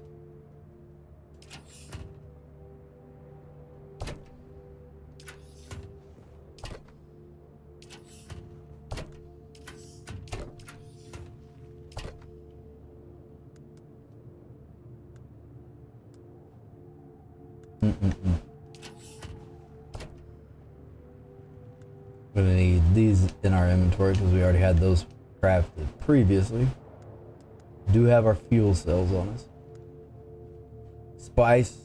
Speaker 1: We're gonna need these in our inventory because we already had those crafted previously. Do have our fuel cells on us. Spice,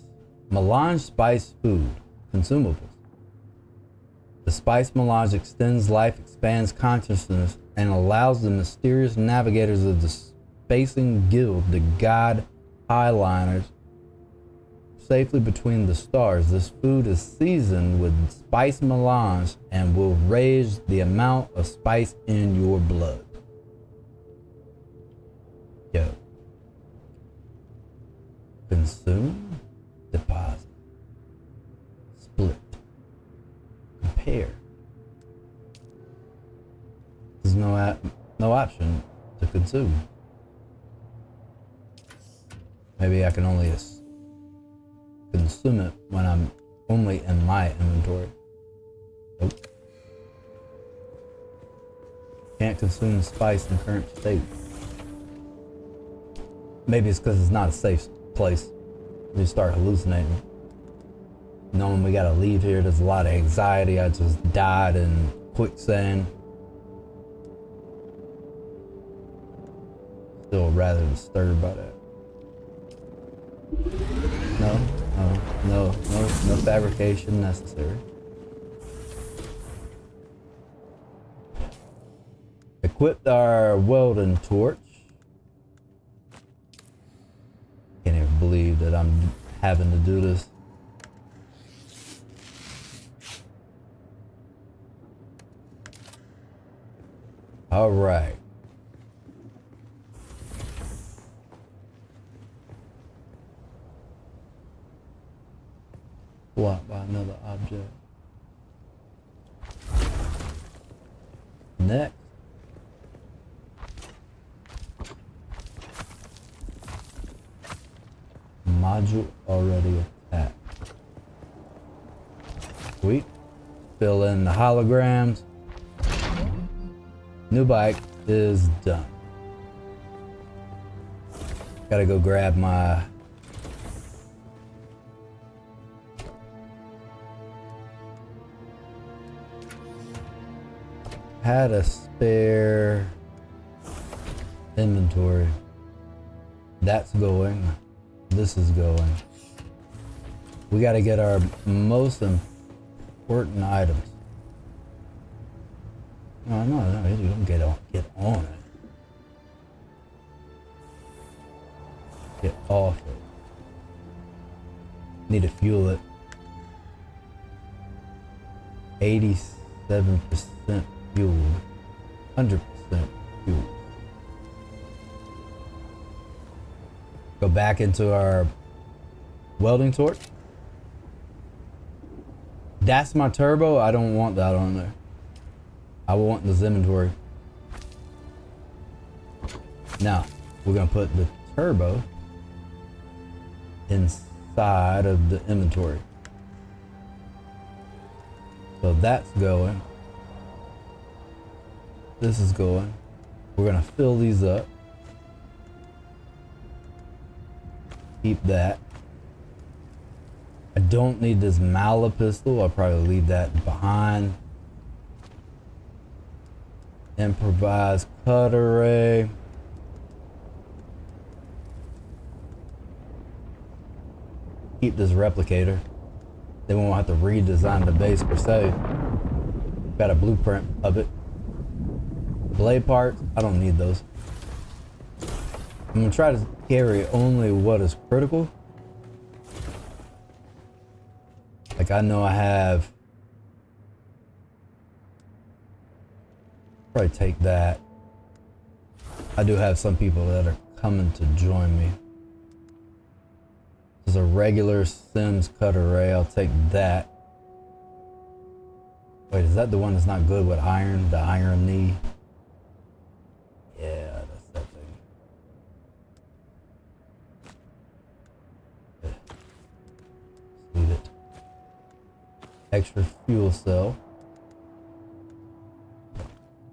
Speaker 1: melange spice food, consumables. The spice melange extends life, expands consciousness, and allows the mysterious navigators of the spacing guild to guide highliners safely between the stars. This food is seasoned with spice melange and will raise the amount of spice in your blood. Yo. Consume, deposit, split, compare. There's no option to consume. Maybe I can only consume it when I'm only in my inventory. Nope. Can't consume spice in current state. Maybe it's because it's not a safe place. You start hallucinating. Knowing we gotta leave here, there's a lot of anxiety. I just died in quicksand. Still rather disturbed by that. No fabrication necessary. Equipped our welding torch. Can't even believe that I'm having to do this. All right. Blocked by another object. next. Module already attached. Sweet. Fill in the holograms. New bike is done. Gotta go grab my had a spare inventory. That's going. This is going. We gotta get our most important items. No, you don't get on it. Get off it. Need to fuel it. 87% fueled. 100% fueled. Go back into our welding torch. That's my turbo. I don't want that on there. I want this inventory. Now, we're gonna put the turbo inside of the inventory. So that's going. This is going. We're gonna fill these up. Keep that. I don't need this Mala pistol. I'll probably leave that behind. Improvised cut array. Keep this replicator. Then we won't have to redesign the base per se. Got a blueprint of it. Blade parts, I don't need those. I'm gonna try to carry only what is critical. Like I know I have, probably take that. I do have some people that are coming to join me. There's a regular Sims cut array, I'll take that. Wait, is that the one that's not good with iron? The iron knee? Yeah, that's that thing. Leave it. Extra fuel cell. I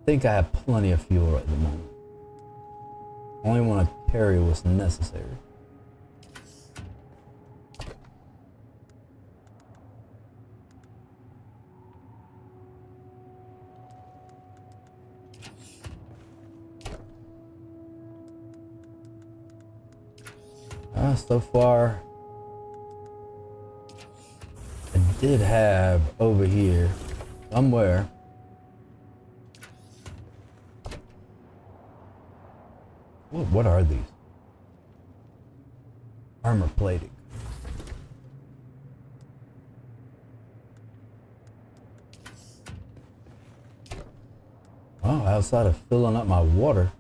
Speaker 1: think I have plenty of fuel right at the moment. Only want to carry what's necessary. So far, I did have over here somewhere what are these? Armor plating. Oh, outside of filling up my water.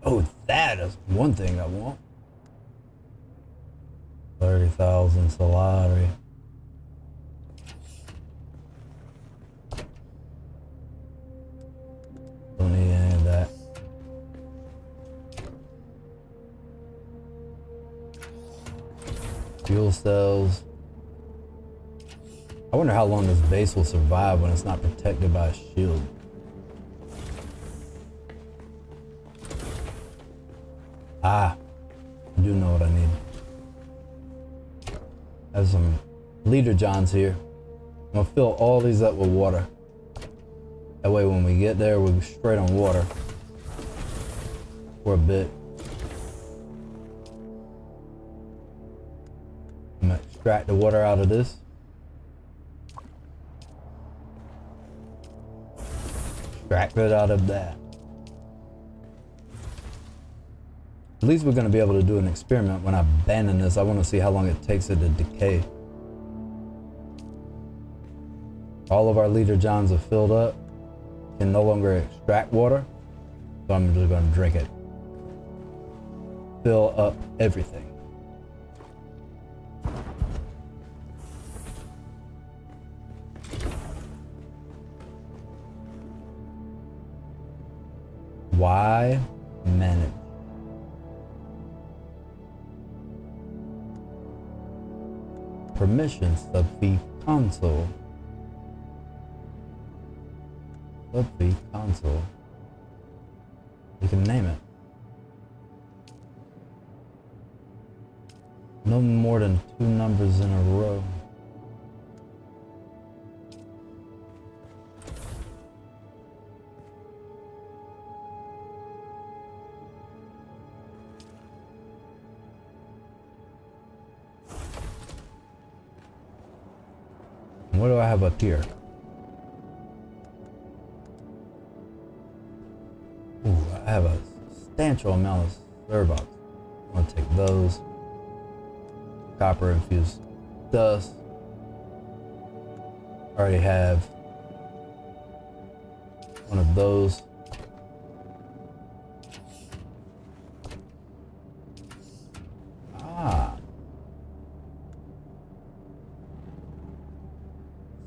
Speaker 1: Oh, that is one thing I want. 30,000 Solari. Don't need any of that. Fuel cells. I wonder how long this base will survive when it's not protected by a shield. Ah, I do know what I need. I have some leader johns here. I'm gonna fill all these up with water. That way when we get there, we're straight on water for a bit. I'm gonna extract the water out of this. Extract it out of that. At least we're going to be able to do an experiment when I abandon this. I want to see how long it takes it to decay. All of our leader johns are filled up. Can no longer extract water. So I'm just going to drink it. Fill up everything. Why manage? Permissions subfeed console. Subfeed console. You can name it. No more than 2 numbers in a row. What do I have up here? Ooh, I have a substantial amount of Sandbox. I'm gonna take those. Copper infused dust. Already have one of those.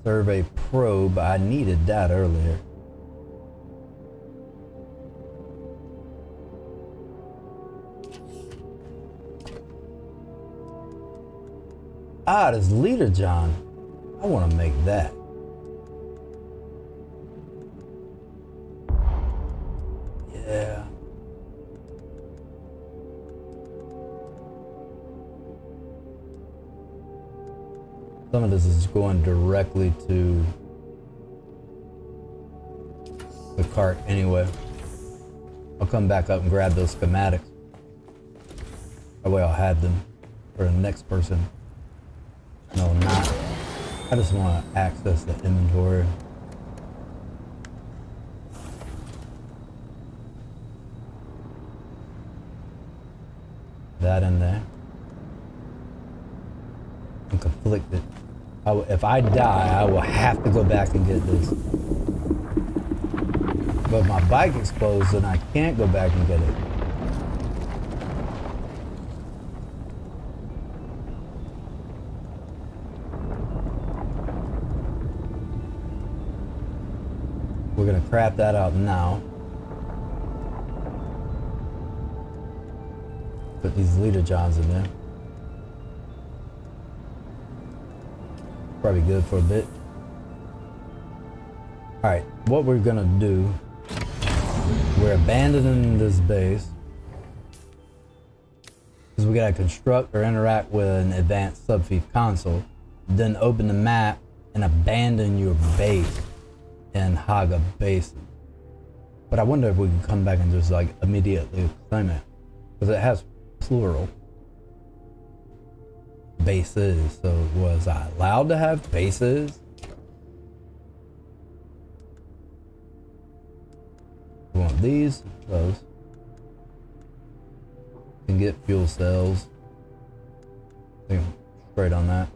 Speaker 1: Survey probe. I needed that earlier. This leader John. I want to make that. Yeah. Some of this is going directly to the cart anyway. I'll come back up and grab those schematics. That way I'll have them for the next person. No, not. I just want to access the inventory. That in there. I'm conflicted. If I die, I will have to go back and get this. But if my bike explodes, then I can't go back and get it. We're gonna crap that out now. Put these leader johns in there. Probably good for a bit. Alright, what we're gonna do, we're abandoning this base because we gotta construct or interact with an advanced subfief console, then open the map and abandon your base in Haga Basin. But I wonder if we can come back and just like immediately claim it, because it has plural bases. So was I allowed to have bases? We want these, those. Can get fuel cells. I think I'm straight on that.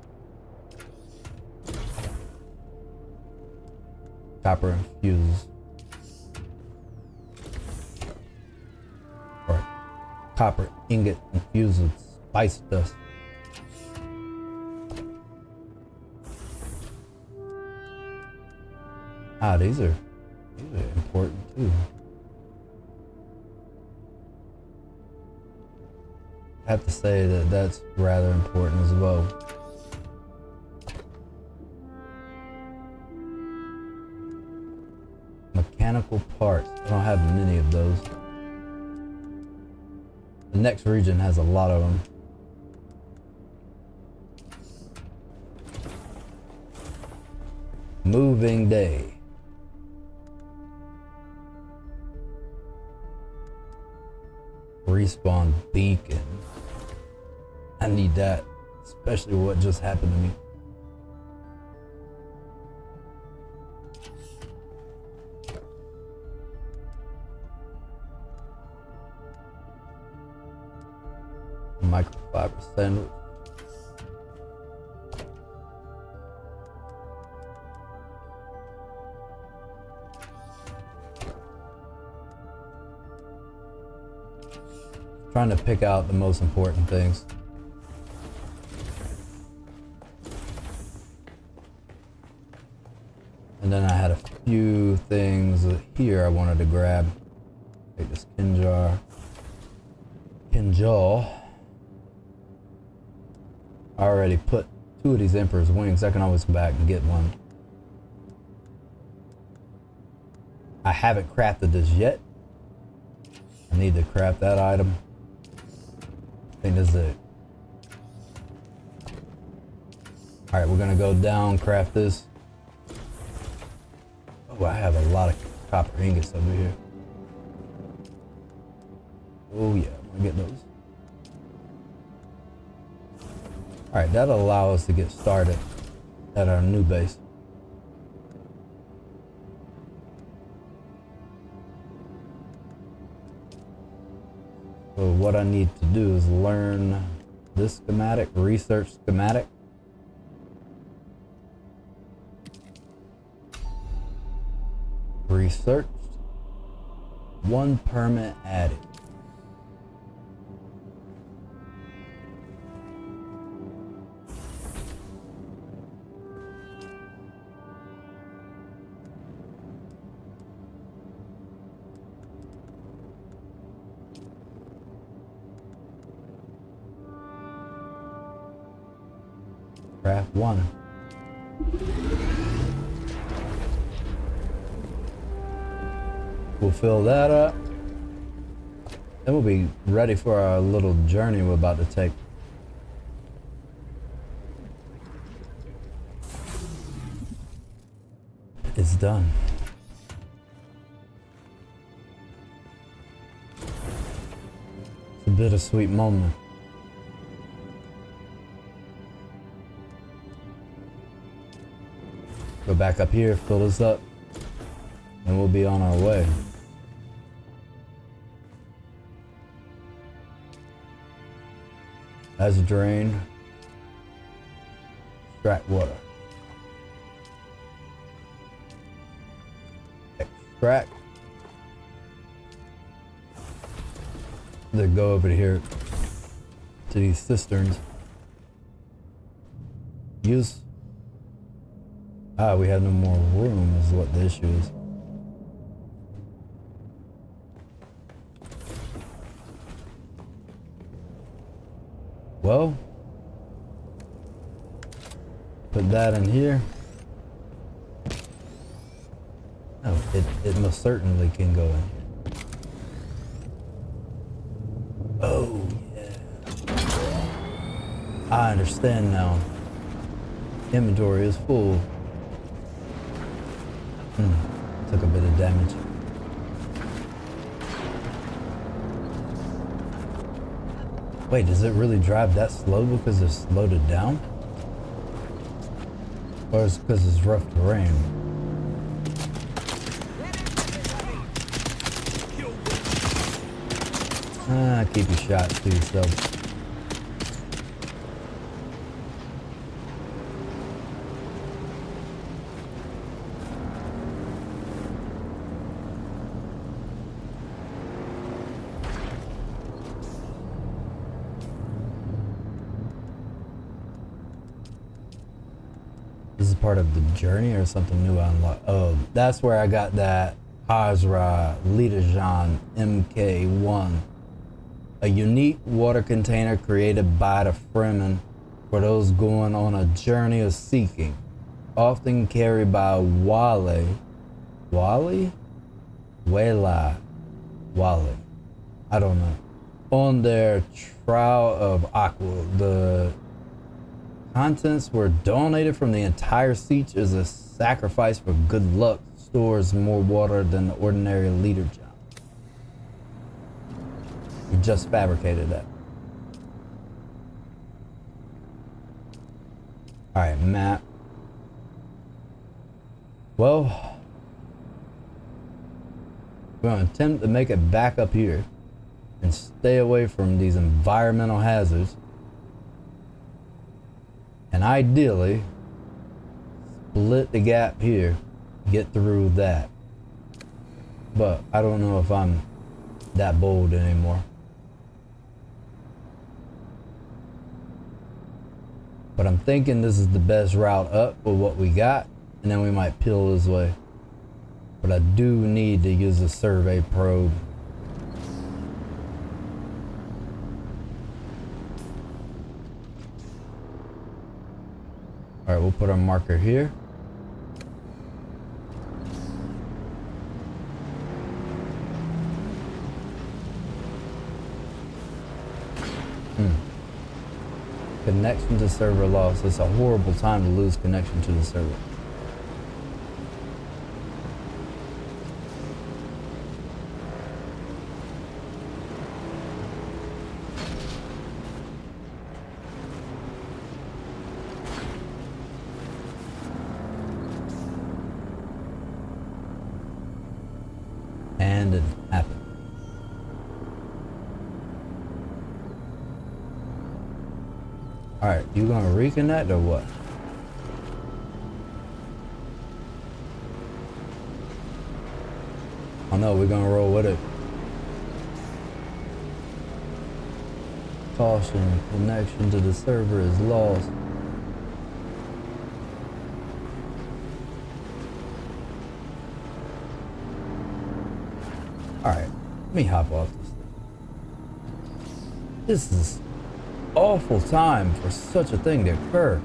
Speaker 1: Copper infuses. Or copper ingot infuses spice dust. These are important too. I have to say that that's rather important as well. Mechanical parts. I don't have many of those. The next region has a lot of them. Moving day. Respawn beacon. I need that, especially what just happened to me. Microfiber sandwich. Trying to pick out the most important things. And then I had a few things here I wanted to grab. Take this Kinjal. I already put 2 of these Emperor's wings. I can always go back and get one. I haven't crafted this yet. I need to craft that item. I think this is it. Alright, we're gonna go down, craft this. Oh, I have a lot of copper ingots over here. Oh yeah, I'm gonna get those. Alright, that'll allow us to get started at our new base. So what I need to do is learn this schematic, research schematic. Researched. 1 permit added. Craft 1. We'll fill that up. Then we'll be ready for our little journey we're about to take. It's done. It's a bittersweet moment. Go back up here, fill this up, and we'll be on our way. As drained, extract water. Extract. Then go over here to these cisterns. Use. We have no more room is what the issue is. Well, put that in here. Oh, it most certainly can go in here. Oh, yeah. I understand now. Inventory is full. Took a bit of damage. Wait, does it really drive that slow because it's loaded down? Or is it because it's rough terrain? Keep your shots to yourself. This is part of the journey or something new I unlocked? Oh, that's where I got that Hazra Litajan MK1. A unique water container created by the Fremen for those going on a journey of seeking. Often carried by Wale. I don't know. On their trial of Aqua. The contents were donated from the entire siege as a sacrifice for good luck. Stores more water than the ordinary liter jar. We just fabricated that. Alright, map. Well, we're going to attempt to make it back up here and stay away from these environmental hazards. And ideally, split the gap here, get through that. But I don't know if I'm that bold anymore. But I'm thinking this is the best route up with what we got, and then we might peel this way. But I do need to use a survey probe All right, we'll put our marker here. Connection to server lost. It's a horrible time to lose connection to the server. And it happened. Alright, you gonna reconnect or what? Oh no, we're gonna roll with it. Caution, connection to the server is lost. Alright, let me hop off this thing. This is awful time for such a thing to occur.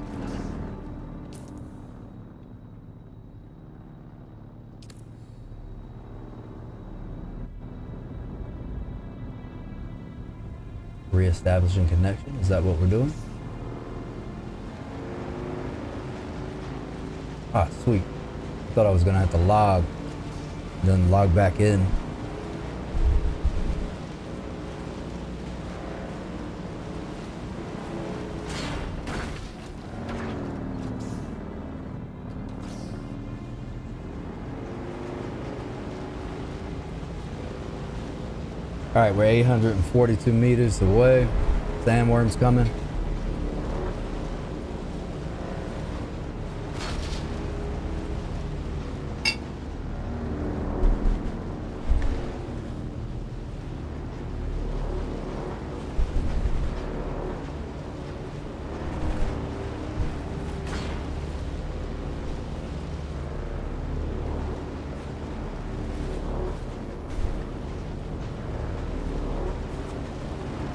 Speaker 1: Reestablishing connection, is that what we're doing? Ah, sweet. I thought I was gonna have to log, then log back in. All right, we're 842 meters away. Sandworm's coming.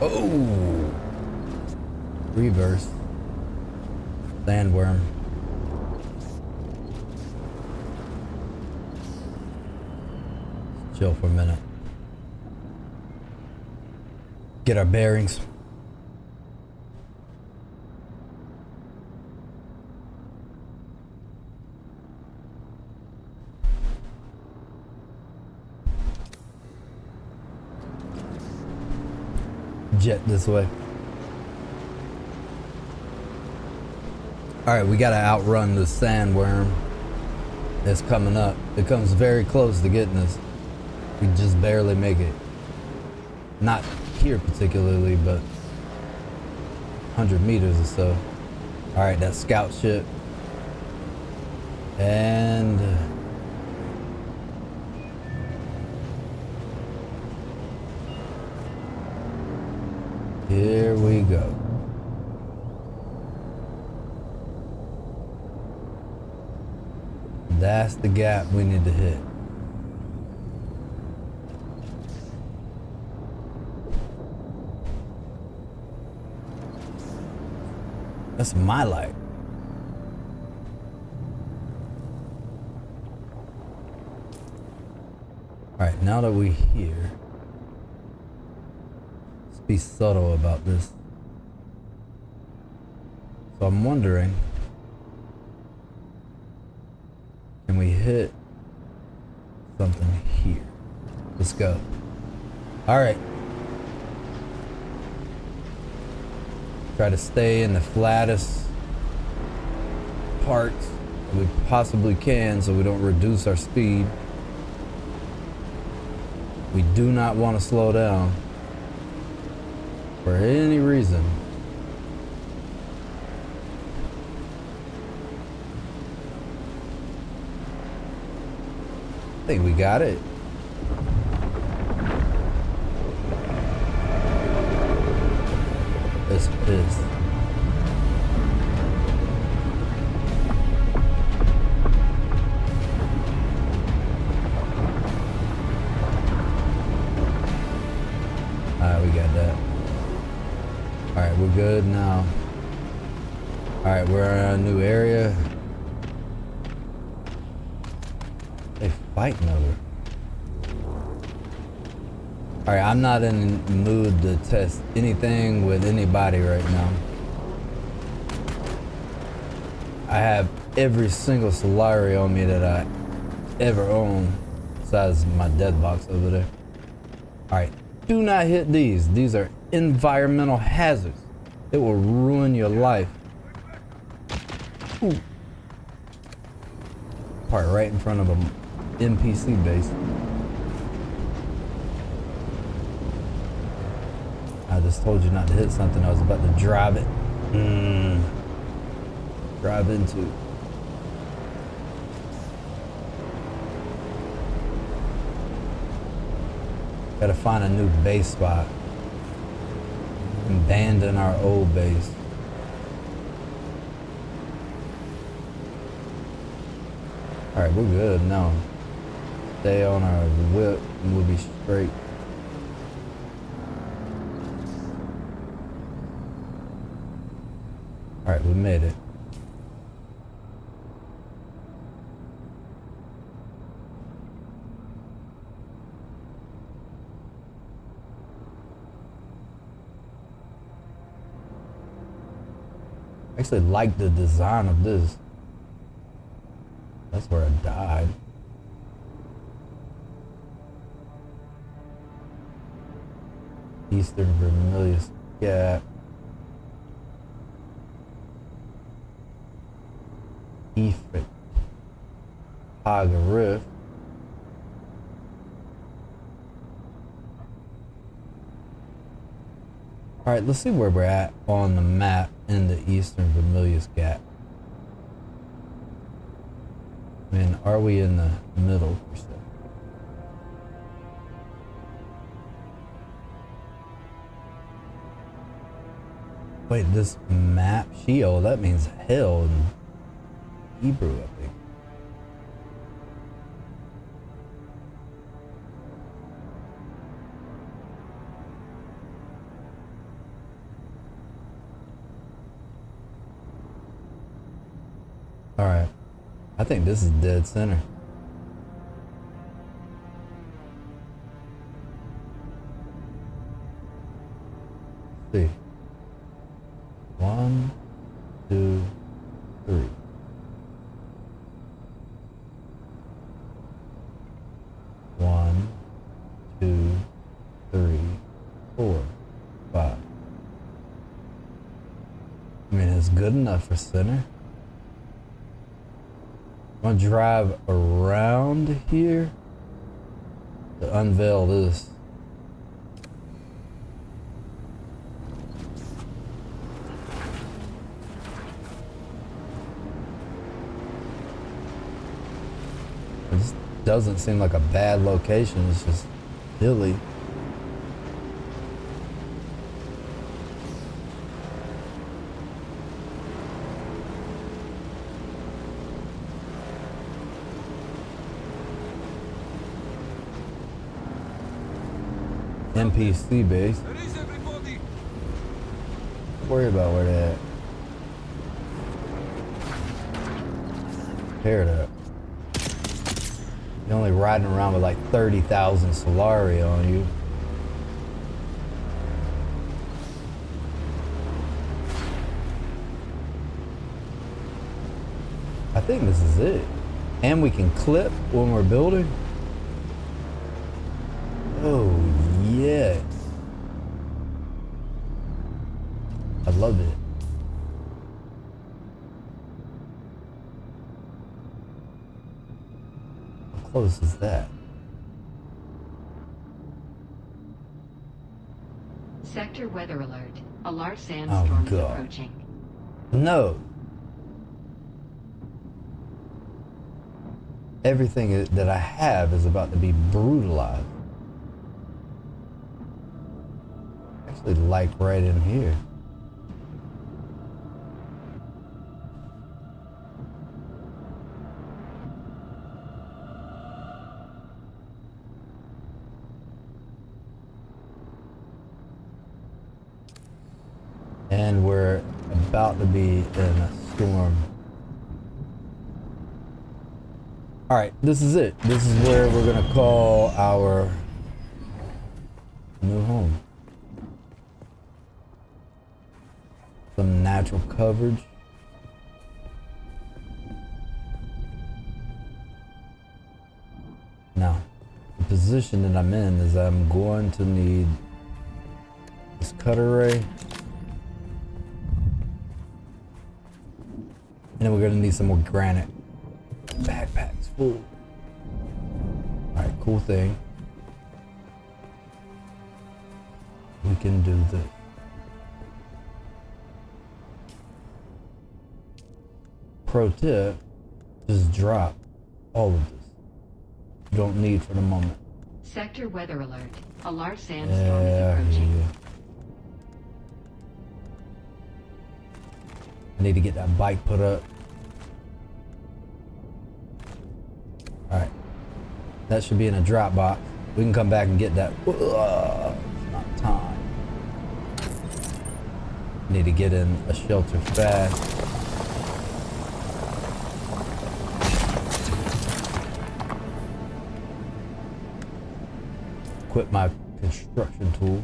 Speaker 1: Oh, reverse sandworm. Chill for a minute. Get our bearings. Jet this way. All right, we gotta outrun the sandworm that's coming up. It comes very close to getting us. We just barely make it. Not here particularly, but 100 meters or so. All right, that scout ship. And here we go. That's the gap we need to hit. That's my light. All right, now that we're here, let's be subtle about this. So I'm wondering, can we hit something here? Let's go. All right. Try to stay in the flattest parts that we possibly can so we don't reduce our speed. We do not want to slow down for any reason. I think we got it. It's pissed. Alright, we got that. Alright, we're good now. Alright, we're in a new area. They fighting over. Alright, I'm not in the mood to test anything with anybody right now. I have every single Solari on me that I ever own, besides my dead box over there. Alright, do not hit these. These are environmental hazards. It will ruin your life. Ooh. Part right in front of an NPC base. I just told you not to hit something. I was about to drive it. Drive into. Gotta find a new base spot. Abandon our old base. Alright, we're good now. Stay on our whip and we'll be straight. Alright, we made it. I actually like the design of this. That's where I died. Eastern Vermilius Gap. Efrit. Haga Rift. Alright, let's see where we're at on the map in the Eastern Vermilius Gap. I mean, are we in the middle per se? Wait, this map, Sheol, that means hell in Hebrew, I think. Alright. I think this is dead center. Let's see. 1, 2, 3. One, 2, 3, 4, 5. I mean, it's good enough for center. I'm gonna drive around here to unveil this. This doesn't seem like a bad location, it's just hilly. NPC base.
Speaker 4: Where is everybody?
Speaker 1: Don't worry about where they're at. Tear it up. You're only riding around with like 30,000 Solari on you. I think this is it. And we can clip when we're building. Oh, yeah. I love it. How close is that?
Speaker 5: Sector weather alert. A large sandstorm is approaching.
Speaker 1: No. Everything that I have is about to be brutalized. Actually, like right in here. And we're about to be in a storm. Alright, this is it. This is where we're gonna call our new home. Some natural coverage. Now, the position that I'm in is I'm going to need this cutter ray. And then we're gonna need some more granite. Backpacks full. Alright, cool thing. We can do this. Pro tip, just drop all of this. You don't need for the moment.
Speaker 5: Sector weather alert. A large sandstorm is approaching.
Speaker 1: Yeah. I need to get that bike put up. Alright. That should be in a drop box. We can come back and get that. It's not time. Need to get in a shelter fast. Equip my construction tool.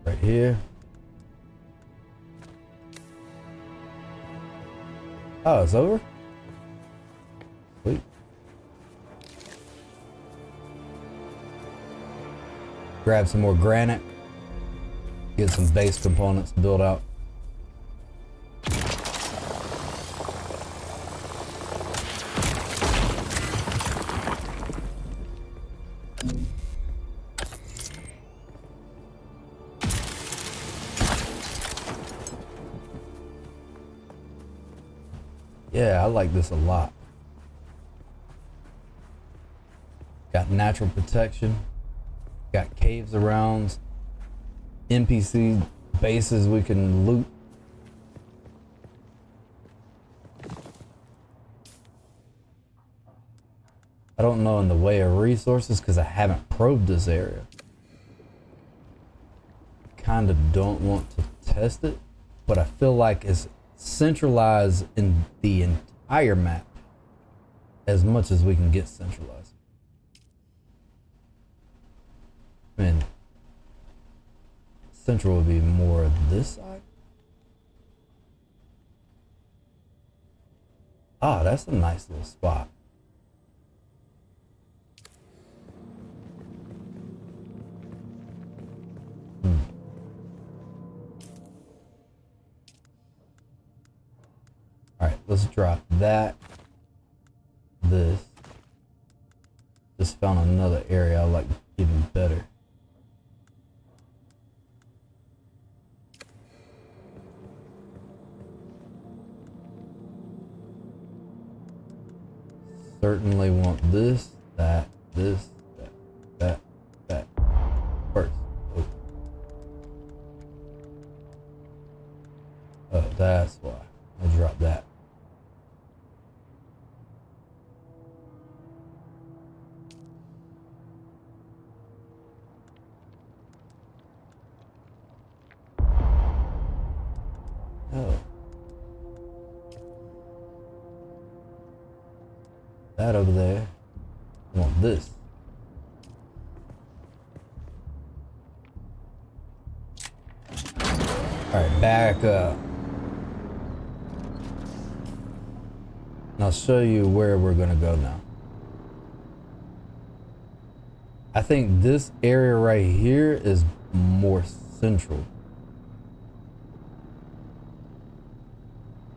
Speaker 1: Right here. Oh, it's over? Sweet. Grab some more granite. Get some base components built out. Yeah, I like this a lot. Got natural protection. Got caves around. NPC bases we can loot. I don't know in the way of resources because I haven't probed this area. Kind of don't want to test it, but I feel like it's centralized in the entire map as much as we can get centralized. I mean, central would be more this side. Ah, that's a nice little spot. Alright, let's drop that. This. Just found another area I like even better. Certainly want this, that, this, that first. Oh, that's why. I'll drop that. Oh. That over there. I want this. Alright, back up. And I'll show you where we're gonna go now. I think this area right here is more central.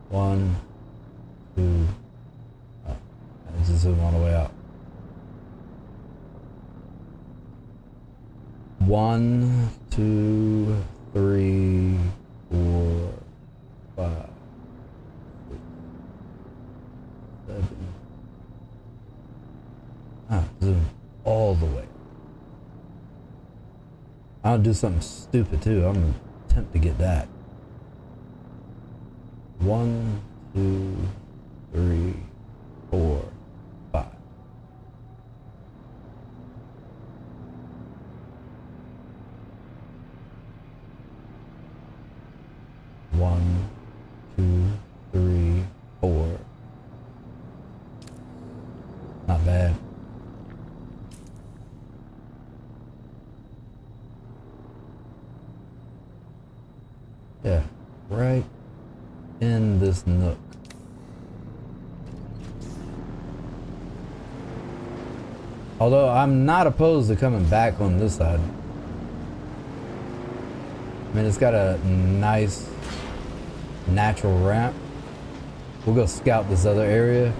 Speaker 1: 1, 2. Oh, I just zoom all the way out. 1, 2, 3, 4, 5, 6, 7. Ah, zoom all the way. I'll do something stupid too. I'm gonna attempt to get that. 1, 2, 3, 4, 5. not bad. Yeah, right in this nook. Although I'm not opposed to coming back on this side. I mean, it's got a nice natural ramp. We'll go scout this other area.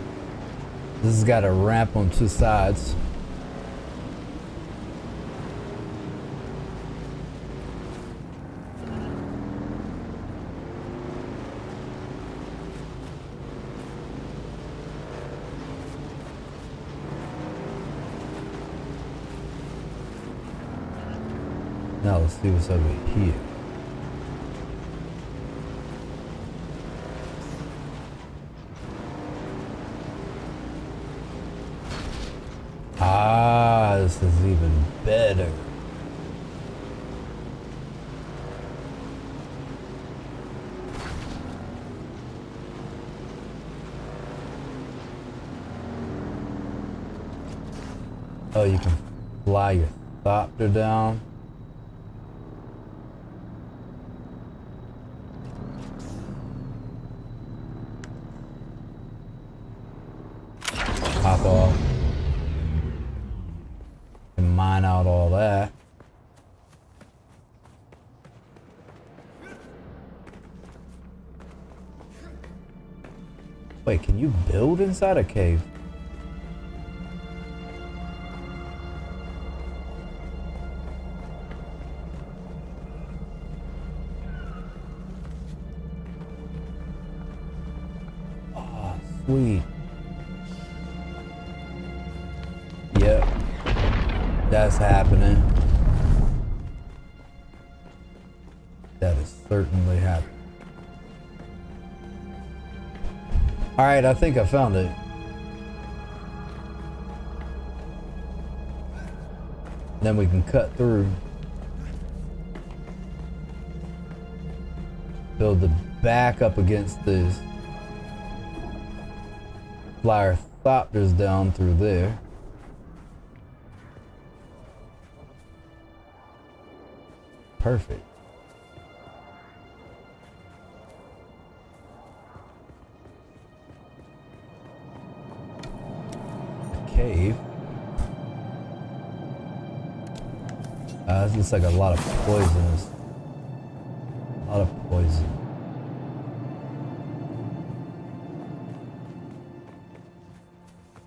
Speaker 1: This has got a ramp on two sides. Now let's see what's over here. Ah, this is even better. Oh, you can fly your thopter down. Hop off and mine out all that. Wait, can you build inside a cave? Oh, sweet. Yep, that's happening. That is certainly happening. All right, I think I found it. Then we can cut through. Build the back up against this. Fly our thopters down through there. Perfect. A cave. This looks like a lot of poisonous. A lot of poison.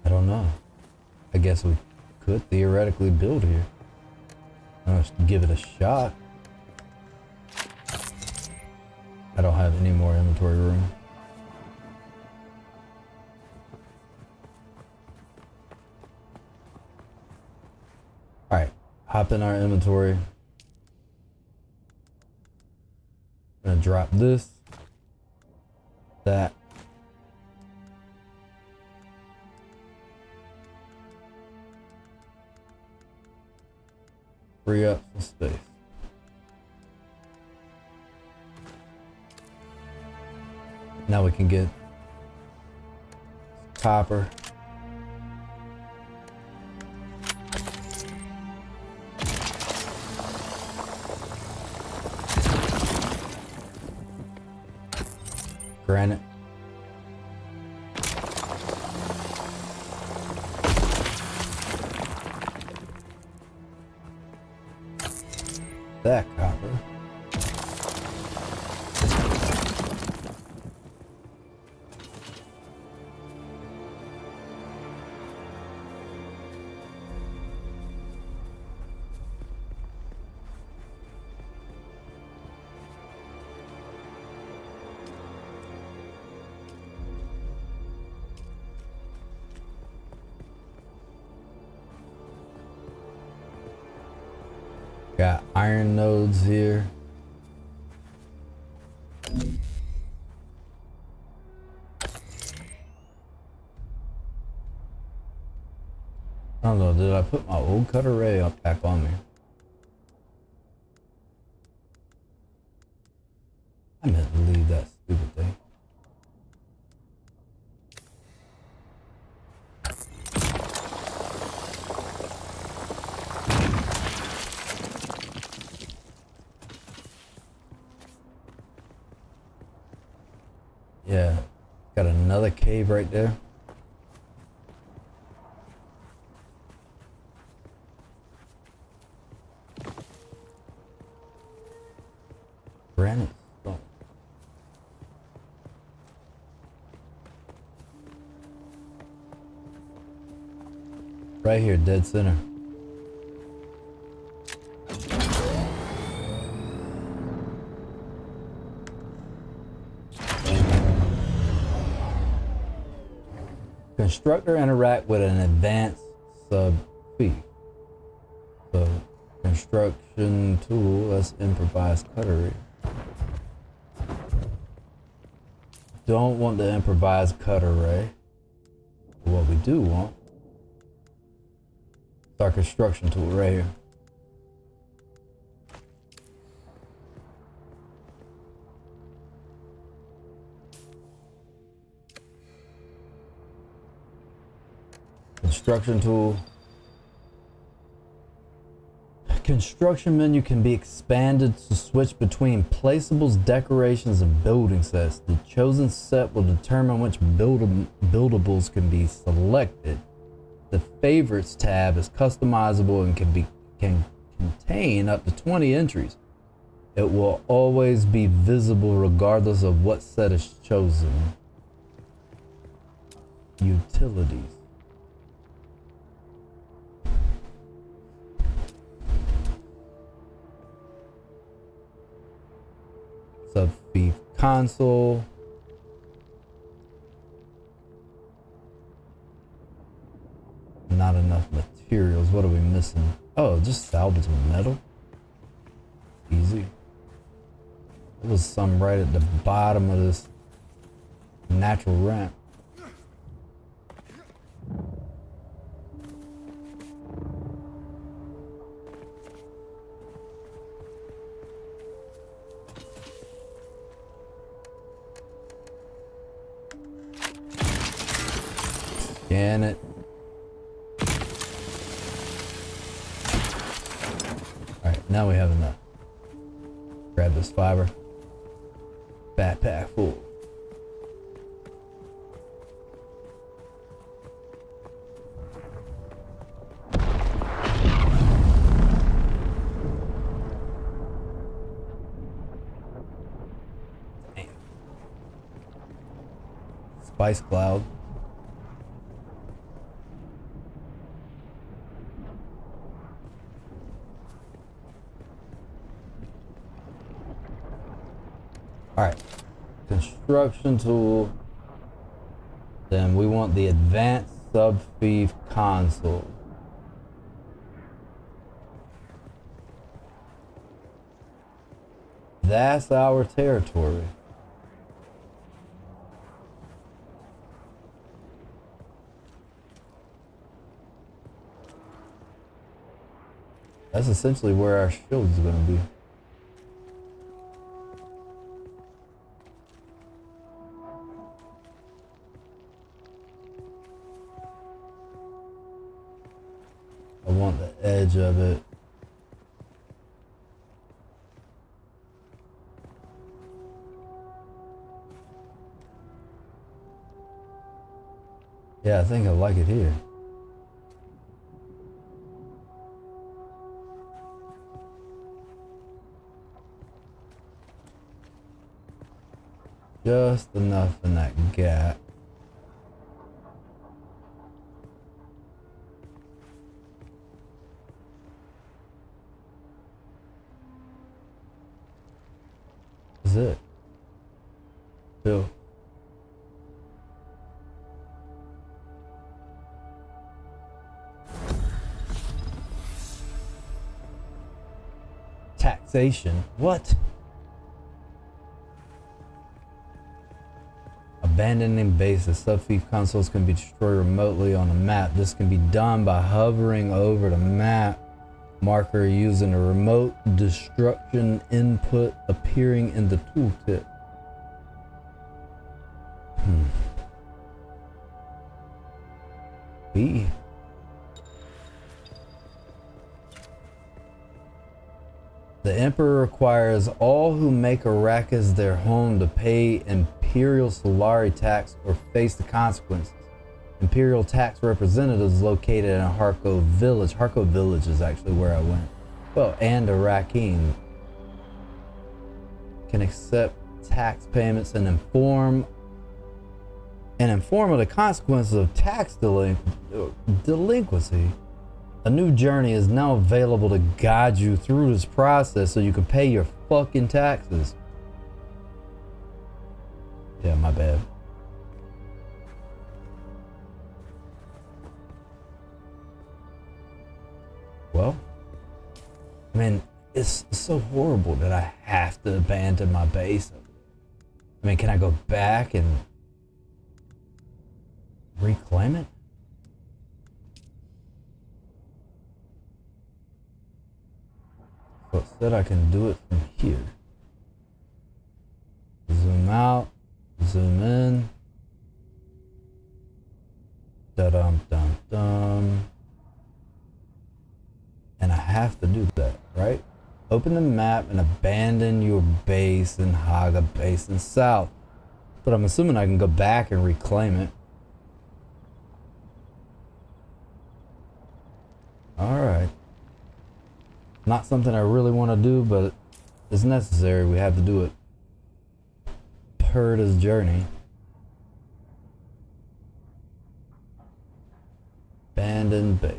Speaker 1: I don't know. I guess we could theoretically build here. Let's give it a shot. I don't have any more inventory room. Alright, hop in our inventory. I'm gonna drop this, that. Free up some space. Now we can get copper. Granite. That copper. Got iron nodes here. I don't know, did I put my old cutter ray back on me? I meant to leave that stupid thing. another cave right there. Granite stone. Right here, dead center. Constructor interact with an advanced sub-thief. So, construction tool, let's improvise cutlery. Don't want the improvised cutlery. What we do want is our construction tool right here. Construction tool. Construction menu can be expanded to switch between placeables, decorations, and building sets. The chosen set will determine which buildables can be selected. The favorites tab is customizable and can contain up to 20 entries. It will always be visible regardless of what set is chosen. Utilities. Sub-thief console. Not enough materials. What are we missing? Oh, just salvage metal. Easy. There was some right at the bottom of this natural ramp. Scan it. Alright, now we have enough. Grab this fiber. Backpack full. Damn. Spice cloud. Alright, construction tool. Then we want the advanced sub-thief console. That's our territory. That's essentially where our shield is going to be. I want the edge of it. Yeah, I think I like it here. Just enough in that gap. Is it? Bill. Taxation? What? Abandoning bases. Sub-thief consoles can be destroyed remotely on a map. This can be done by hovering over the map marker using a remote destruction input appearing in the tooltip. B. The Emperor requires all who make Arrakis their home to pay Imperial Solari tax or face the consequences. Imperial tax representatives located in Harko Village. Harko Village is actually where I went. Well, and Arrakis can accept tax payments and inform of the consequences of tax delinquency. A new journey is now available to guide you through this process so you can pay your fucking taxes. Yeah, my bad. Well, I mean, it's so horrible that I have to abandon my base. I mean, can I go back and reclaim it? So it said I can do it from here. Zoom out, zoom in. Da-dum-dum-dum. And I have to do that, right? Open the map and abandon your base in Haga Basin South. But I'm assuming I can go back and reclaim it. Alright. Not something I really want to do, but it's necessary. We have to do it per this journey. Abandoned base.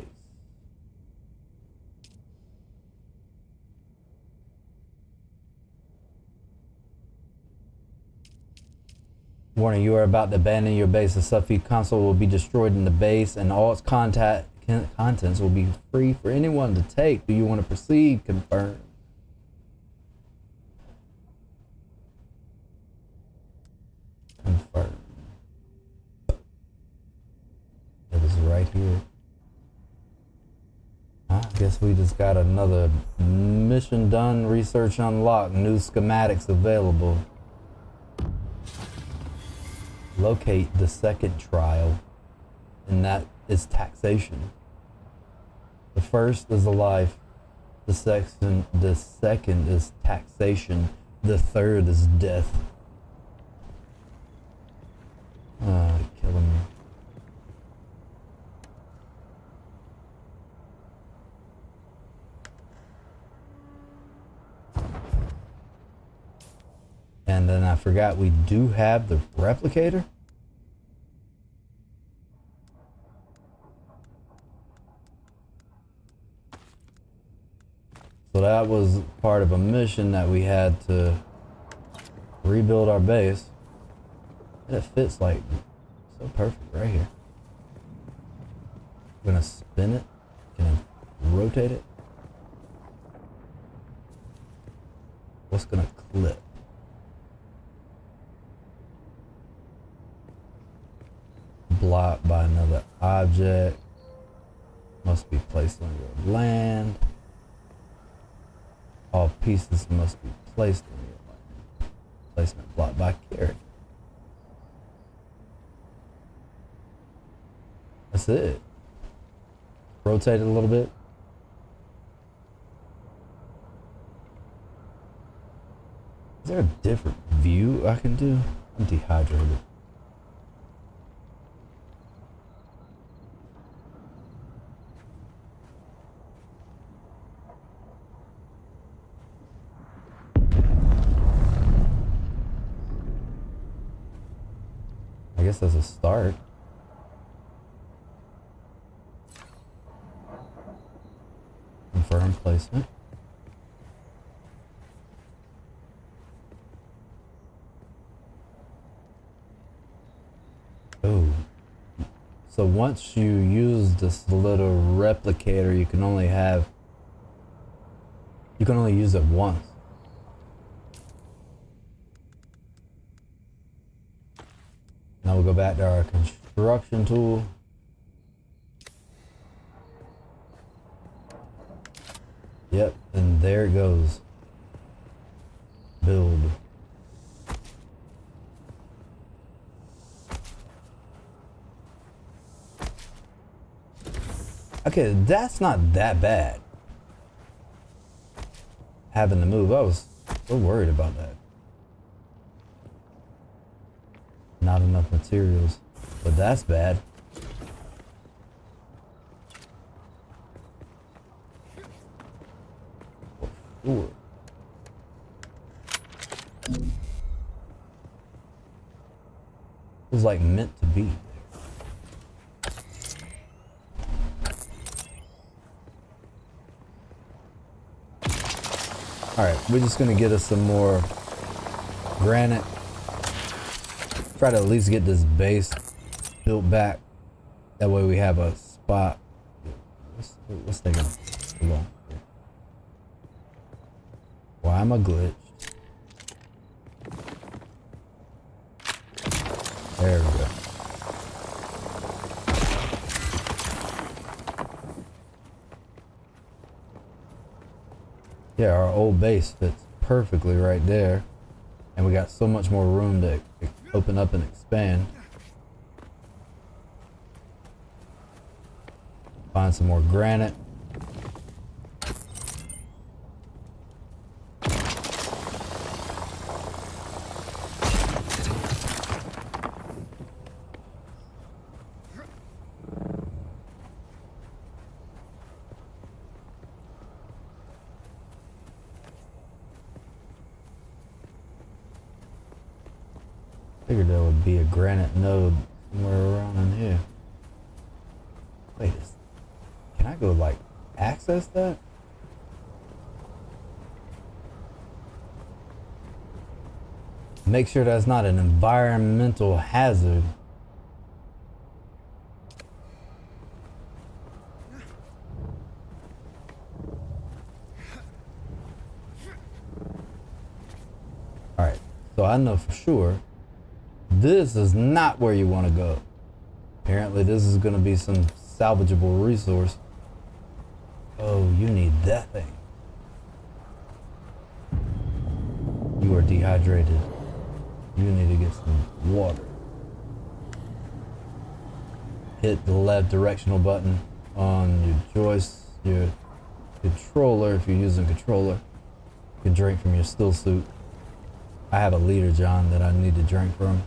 Speaker 1: Warning, you are about to abandon your base. The subfeed console will be destroyed in the base and all its contents will be free for anyone to take. Do you want to proceed? Confirm. Confirm. It is right here. I guess we just got another mission done. Research unlocked. New schematics available. Locate the second trial, and that is taxation. The first is a life, the second is taxation, the third is death. Killing me. And then I forgot we do have the replicator. So that was part of a mission that we had to rebuild our base. And it fits like so perfect right here. I'm gonna spin it, can I rotate it? What's gonna clip? Blocked by another object. Must be placed on your land. All pieces must be placed on your land. Placement blocked by character. That's it. Rotate it a little bit. Is there a different view I can do? I'm dehydrated. I guess as a start. Confirm placement. Oh. So once you use this little replicator, you can only use it once. Now we'll go back to our construction tool. Yep, and there it goes. Build. Okay, that's not that bad. Having to move, I was so worried about that. Not enough materials. But that's bad. Ooh. It was like meant to be. Alright, we're just gonna get us some more granite. Try to at least get this base built back. That way we have a spot. Let's take it. Hold on. Why am I glitched? There we go. Yeah, our old base fits perfectly right there. And we got so much more room to open up and expand. Find some more granite. Figured there would be a granite node somewhere around in here. Wait, can I go like access that? Make sure that's not an environmental hazard. Alright, so I know for sure this is not where you want to go. Apparently this is going to be some salvageable resource. Oh, you need that thing. You are dehydrated. You need to get some water. Hit the left directional button on your joystick, your controller. If you're using a controller, you can drink from your still suit. I have a leader, John, that I need to drink from.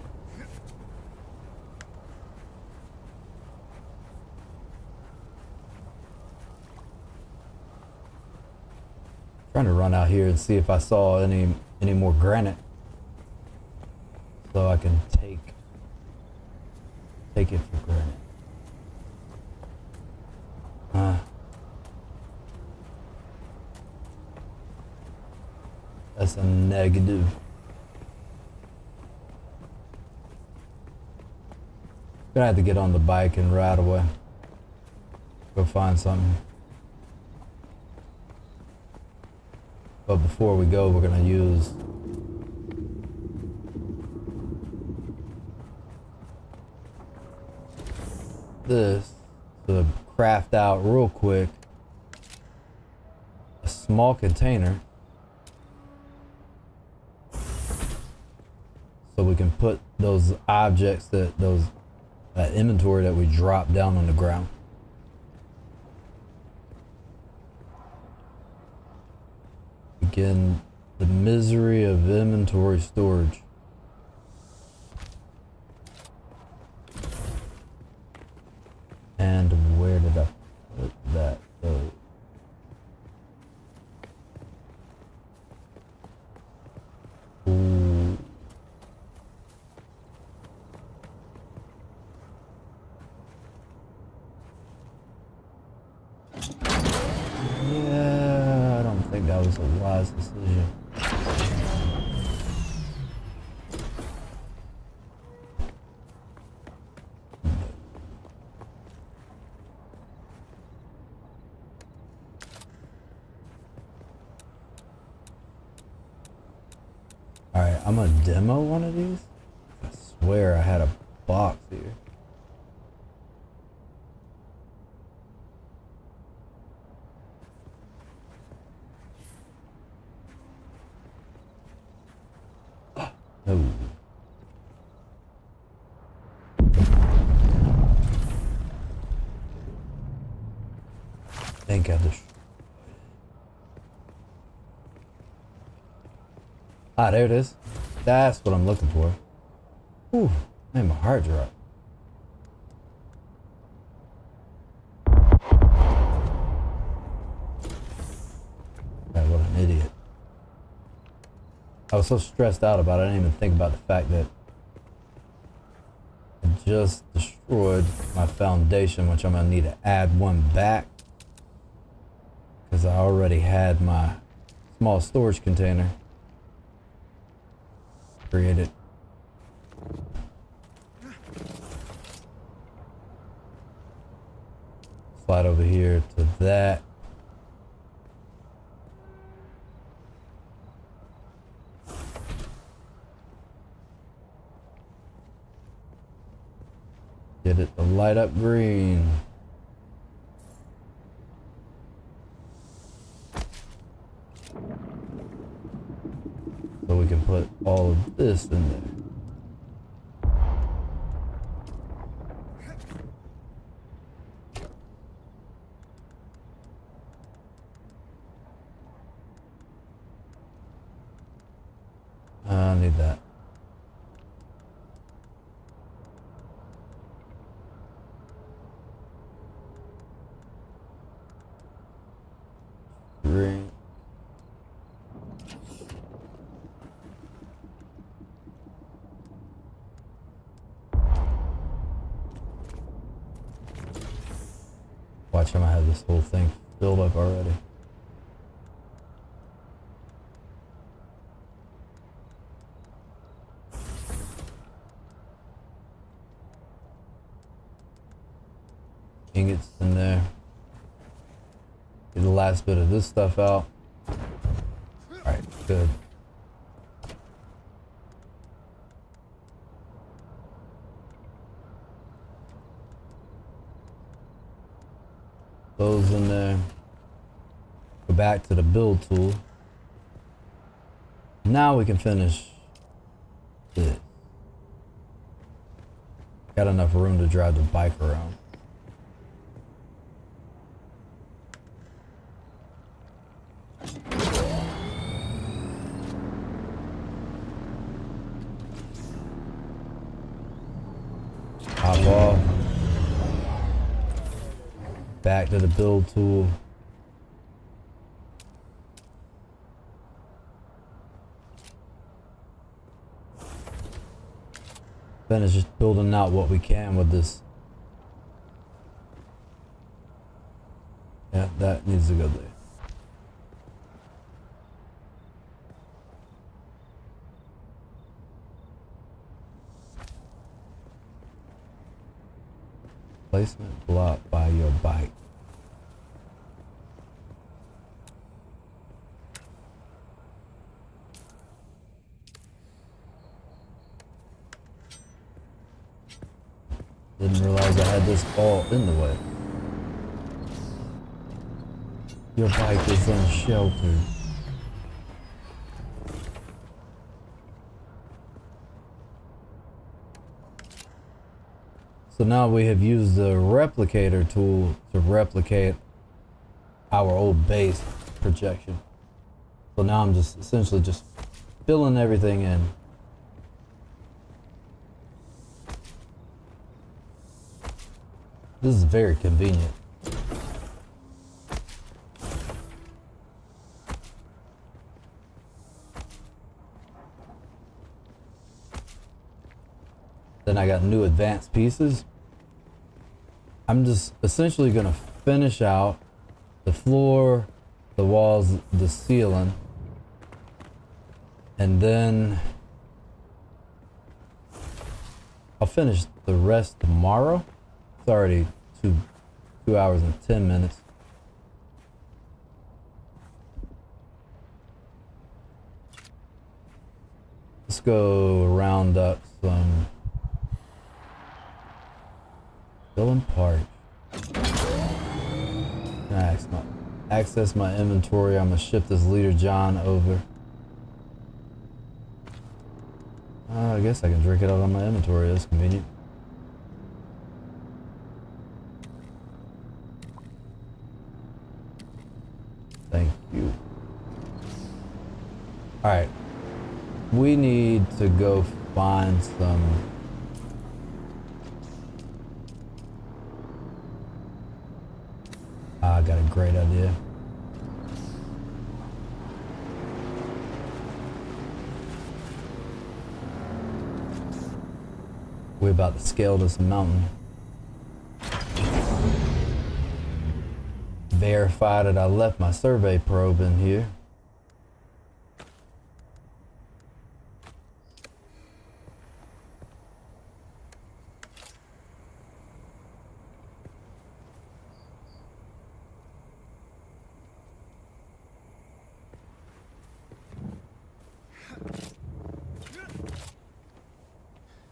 Speaker 1: Trying to run out here and see if I saw any more granite, so I can take it for granted. That's a negative. Gonna have to get on the bike and ride away. Go find something. But before we go, we're gonna use this to craft out real quick a small container so we can put those objects that inventory that we drop down on the ground. Again, the misery of inventory storage. And where did I put that? Ooh. Yeah, I don't think that was a wise decision. Alright, I'm gonna demo one of these. I swear I had a box here. No. Think I just. Ah, there it is. That's what I'm looking for. Whew. Man, my heart dropped. God, what an idiot. I was so stressed out about it, I didn't even think about the fact that I just destroyed my foundation, which I'm gonna need to add one back. Because I already had my small storage container created. Slide over here to that. Get it to light up green. So we can put all of this in there. I need that. Green. Watch, I'm gonna have this whole thing filled up already. Ingots in there. Get the last bit of this stuff out. Alright, good. Those in there. Go back to the build tool. Now we can finish this. Got enough room to drive the bike around. Hop off. Back to the build tool. Then it's just building out what we can with this. Yeah, that needs to go there. Placement blocked by your bike. Didn't realize I had this all in the way. Your bike is unsheltered. So now we have used the replicator tool to replicate our old base projection. So now I'm just essentially just filling everything in. This is very convenient. Then I got new advanced pieces. I'm just essentially gonna finish out the floor, the walls, the ceiling, and then I'll finish the rest tomorrow. It's already 2 hours and 10 minutes. Let's go round up some filling parts. Access my inventory. I'm gonna ship this leader John over. I guess I can drink it out of my inventory. That's convenient. Thank you. Alright. We need to go find some got a great idea. We're about to scale this mountain. Verify that I left my survey probe in here.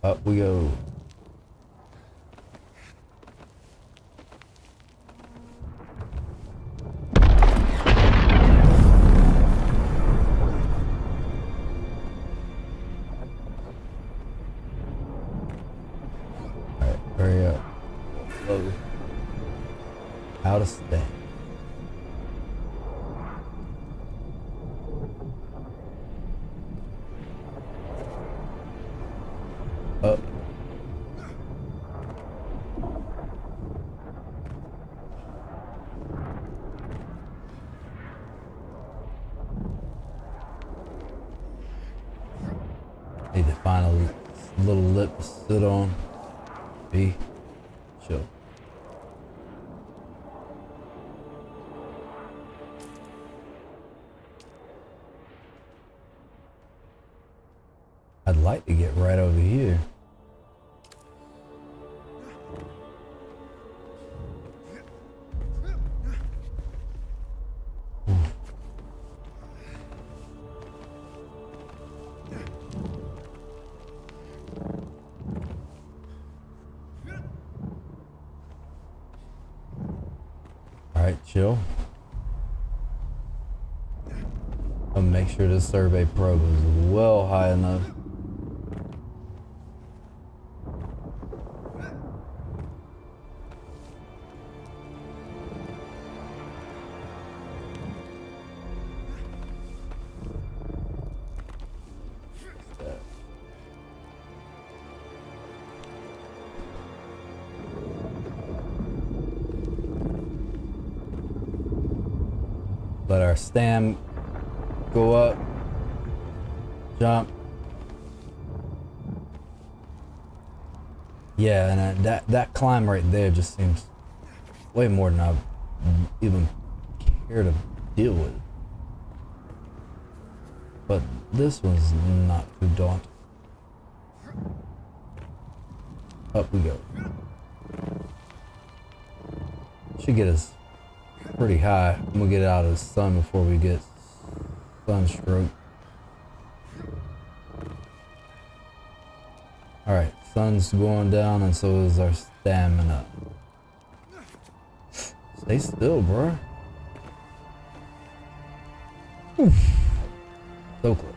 Speaker 1: Up we go. Alright, hurry up. Low. How to stay. Up. Need to find a little lip to sit on. Be chill. I'd like to get right over here. Alright, chill. I'll make sure this survey probe is well high enough. Let our stam go up. Jump. Yeah, and that climb right there just seems way more than I even care to deal with. But this one's not too daunting. Up we go. Should get us pretty high. I'm gonna get out of the sun before we get sunstroke. Alright, sun's going down and so is our stamina. Stay still, bro. Oof. So close.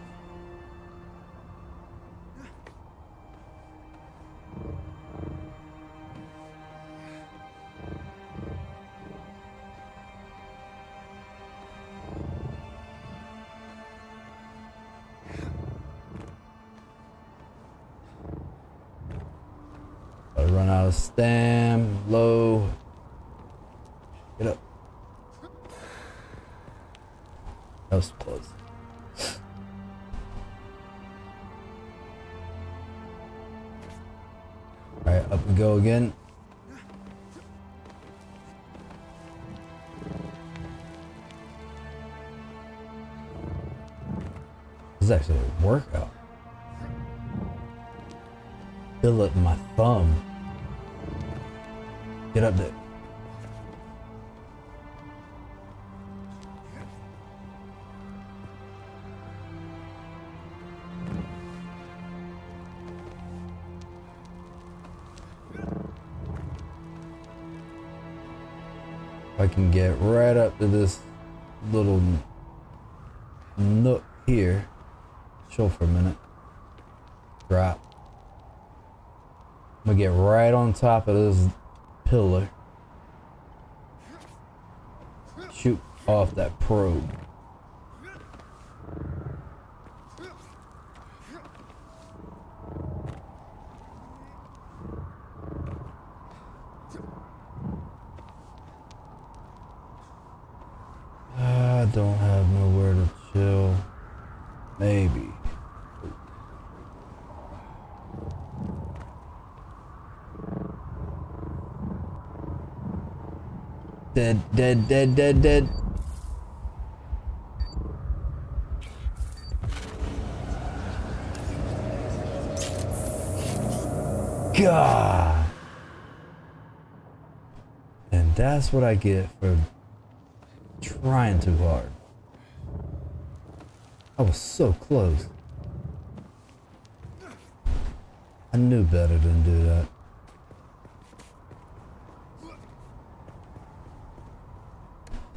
Speaker 1: Run out of stam, low. Get up. That was close. Alright, up we go again. This is actually a workout. Feel it in my thumb. Get up there. I can get right up to this little nook here. Chill for a minute. Drop. I'm gonna get right on top of this pillar. Shoot off that probe. don't have nowhere to chill. Maybe. Dead, dead, dead, dead, dead. God. And that's what I get for trying too hard. I was so close. I knew better than do that.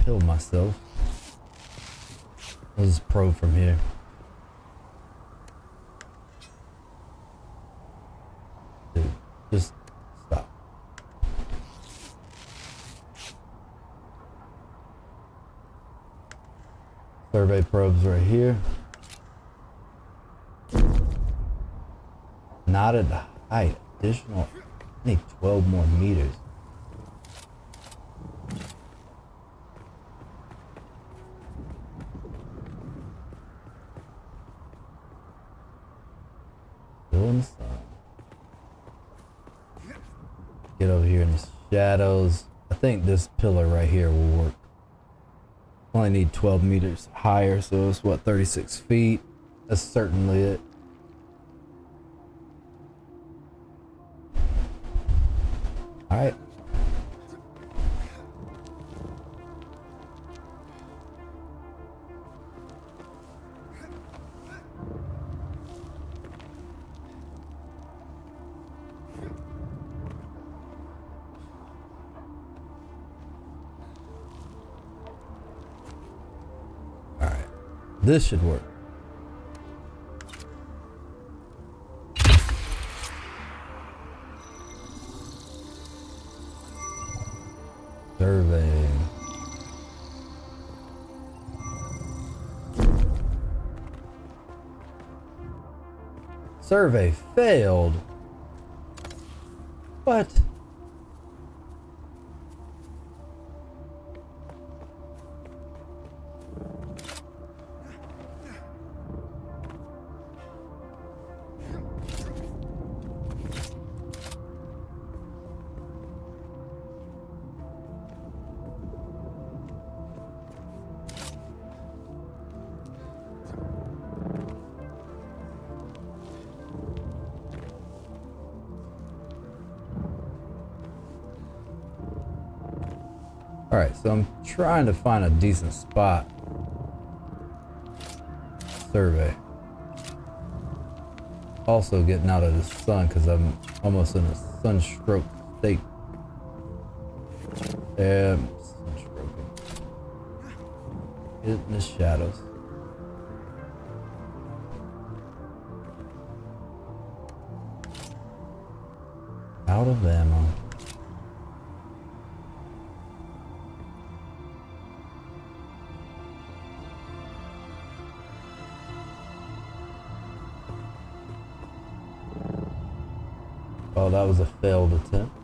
Speaker 1: Kill myself. I'll just probe from here. Dude, just stop. Survey probes right here. Not at the height. Additional. I need 12 more meters. Still in the sun. Get over here in the shadows. I think this pillar right here will work. Only need 12 meters higher, so it's what, 36 feet? That's certainly it. Alright. Alright. This should work. Survey. Survey failed. What? Alright, so I'm trying to find a decent spot. Survey. Also getting out of the sun because I'm almost in a sunstroke state. Yeah, I'm sunstroking. Get in the shadows. Out of ammo. Oh, that was a failed attempt.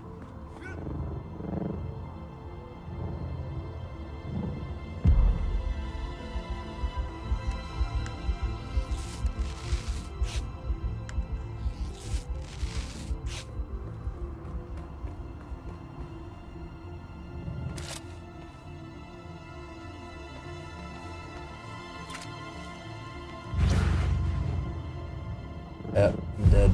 Speaker 1: Yep, I'm dead.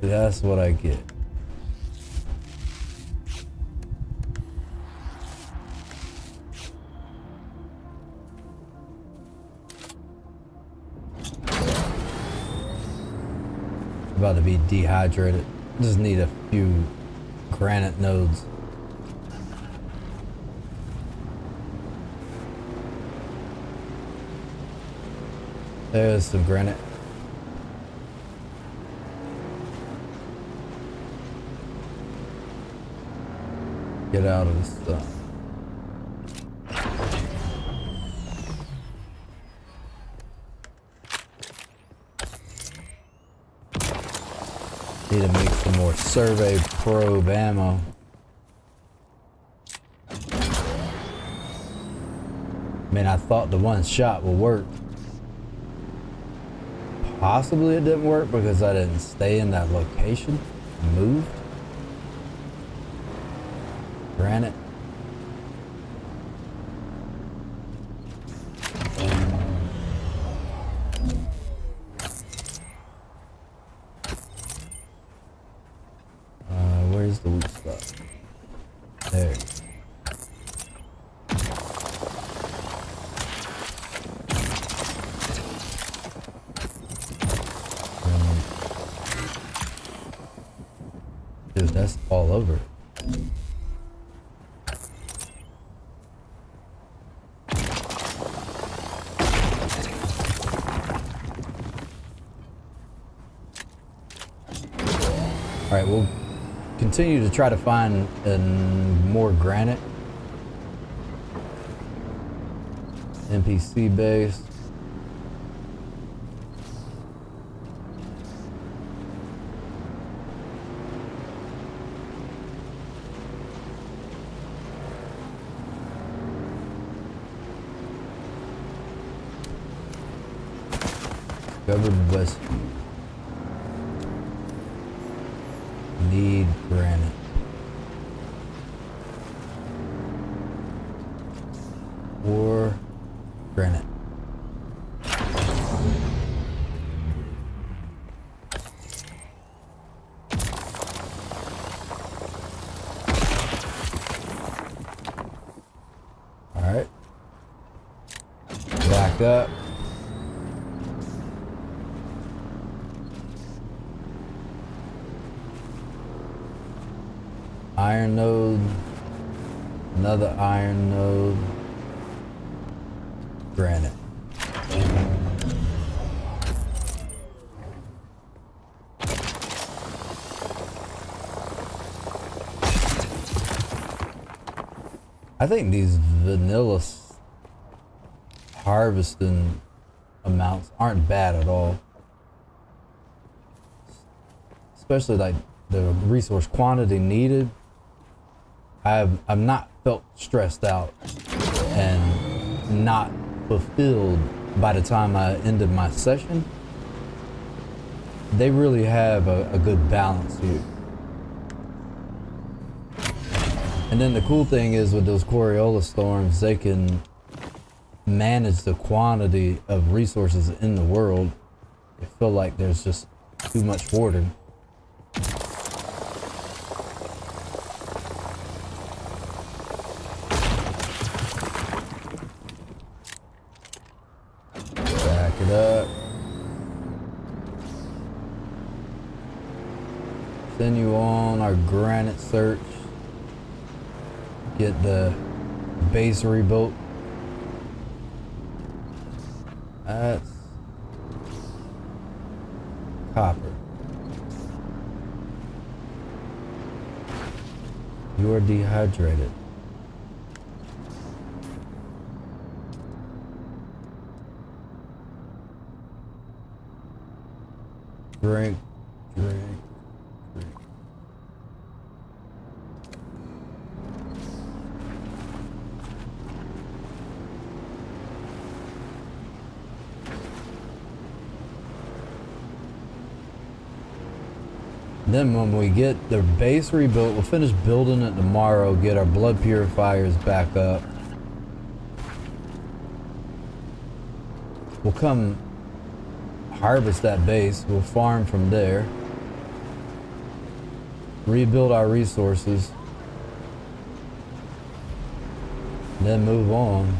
Speaker 1: That's what I get. About to be dehydrated. Just need a few granite nodes. There's some granite. Get out of the sun. Need to make some more survey probe ammo. I mean, I thought the one shot would work. Possibly it didn't work because I didn't stay in that location. Moved. Granite. Where's the weak spot? There. Dude, that's all over. All right, we'll continue to try to find more granite. NPC base. Discovered west. Need granite. Or granite. All right. Back up. Iron node, another iron node, granite. I think these vanilla harvesting amounts aren't bad at all. Especially like the resource quantity needed. I've not felt stressed out and not fulfilled by the time I ended my session. They really have a good balance here. And then the cool thing is with those Coriolis storms, they can manage the quantity of resources in the world. I feel like there's just too much hoarding. It up. Continue on our granite search. Get the base rebuilt. That's copper. You're dehydrated. Drink, drink, drink. Then when we get the base rebuilt, we'll finish building it tomorrow, get our blood purifiers back up. We'll come harvest that base, we'll farm from there, rebuild our resources, then move on.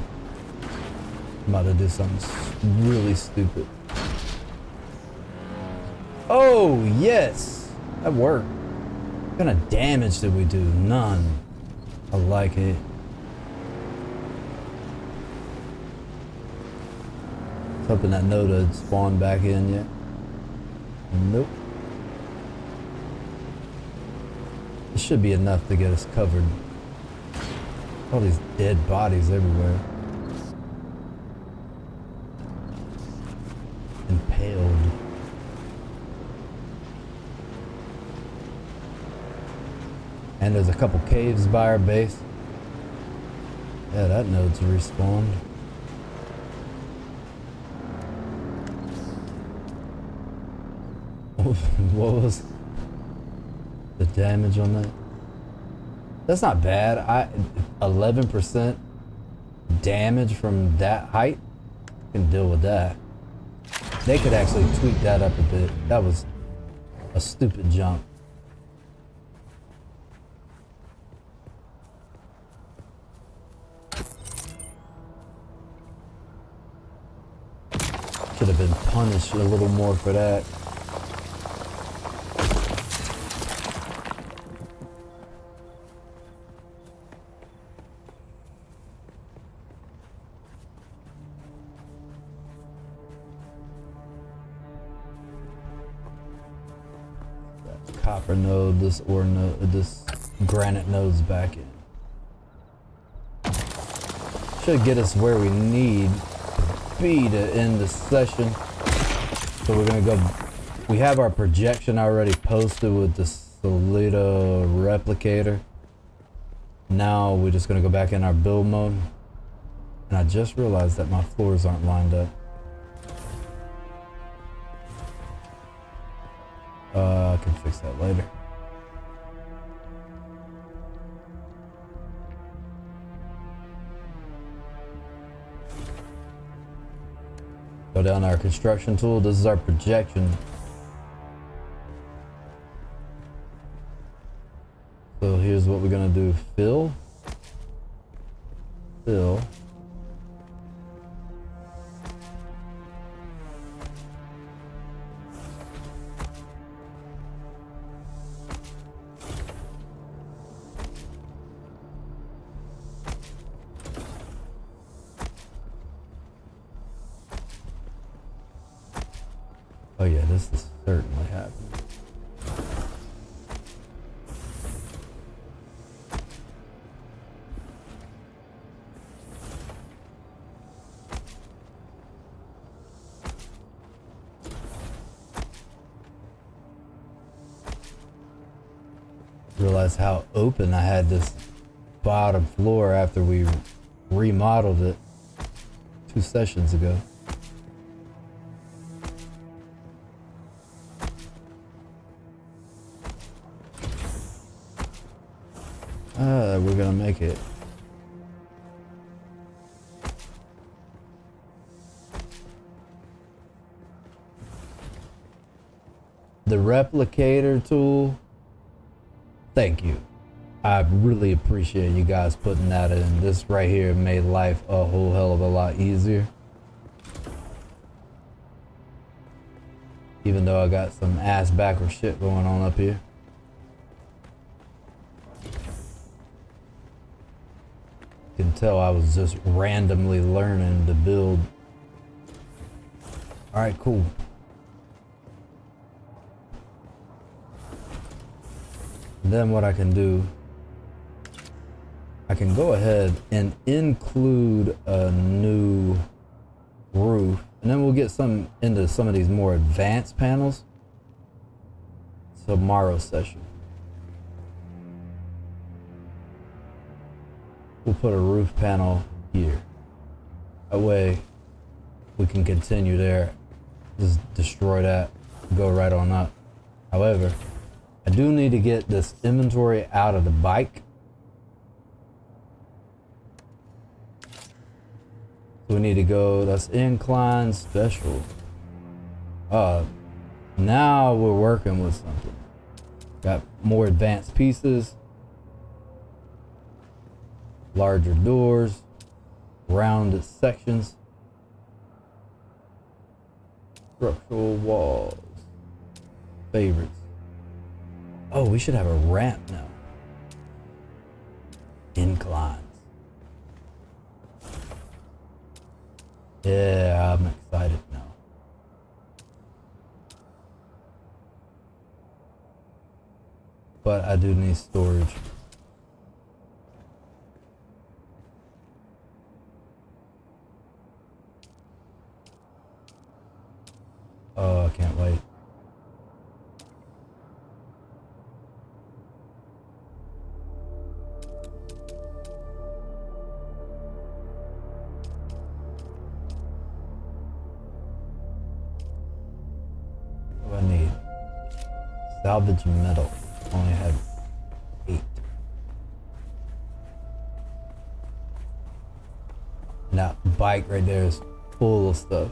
Speaker 1: I'm about to do something really stupid. Oh yes, that worked. What kind of damage did we do? None. I like it. Hoping that node had spawned back in yet. Nope. It should be enough to get us covered. All these dead bodies everywhere. Impaled. And there's a couple caves by our base. Yeah, that node's respawned. What was the damage on that? That's not bad. 11% damage from that height. Can deal with that. They could actually tweak that up a bit. That was a stupid jump. Should have been punished a little more for that. Copper node, this ore node, this granite node's back in. Should get us where we need to be to end the session. So we're gonna go. We have our projection already posted with the Solida replicator. Now we're just gonna go back in our build mode. And I just realized that my floors aren't lined up. I can fix that later. Go down to our construction tool. This is our projection. So here's what we're gonna do. Fill. Fill. Oh yeah, this is certainly happening. Realize how open I had this bottom floor after we remodeled it 2 sessions ago. We're gonna make it. The replicator tool, thank you. I really appreciate you guys putting that in. This right here made life a whole hell of a lot easier. Even though I got some ass backward shit going on up here. You can tell I was just randomly learning to build. All right, cool. And then what I can do, I can go ahead and include a new roof, and then we'll get into some of these more advanced panels tomorrow's session. We'll put a roof panel here. That way we can continue there. Just destroy that, go right on up. However, I do need to get this inventory out of the bike. So we need to go, that's incline special. Now we're working with something. Got more advanced pieces. Larger doors, rounded sections, structural walls, favorites. Oh, we should have a ramp now. Inclines. Yeah, I'm excited now. But I do need storage. Oh, I can't wait. Salvage metal. Only have 8. And that bike right there is full of stuff.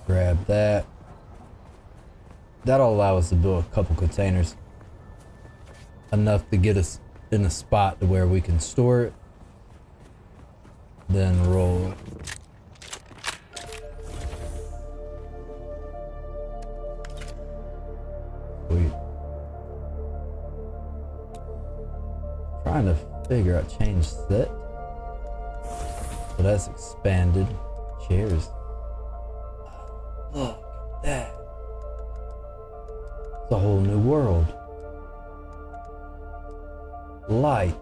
Speaker 1: Grab that. That'll allow us to build a couple containers. Enough to get us in a spot to where we can store it. Then roll. Sweet. Trying to figure out change set. So that's expanded. Chairs. Look at that. It's a whole new world. Light.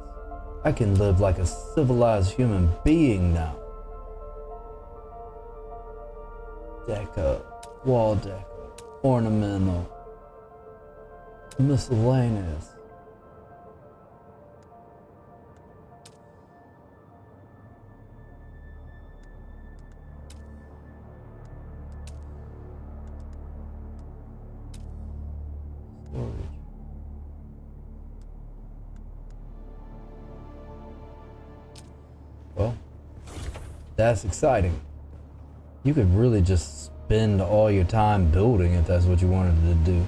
Speaker 1: I can live like a civilized human being now. Deco, wall deco, ornamental, miscellaneous. Storage. Well, that's exciting. You could really just spend all your time building if that's what you wanted to do.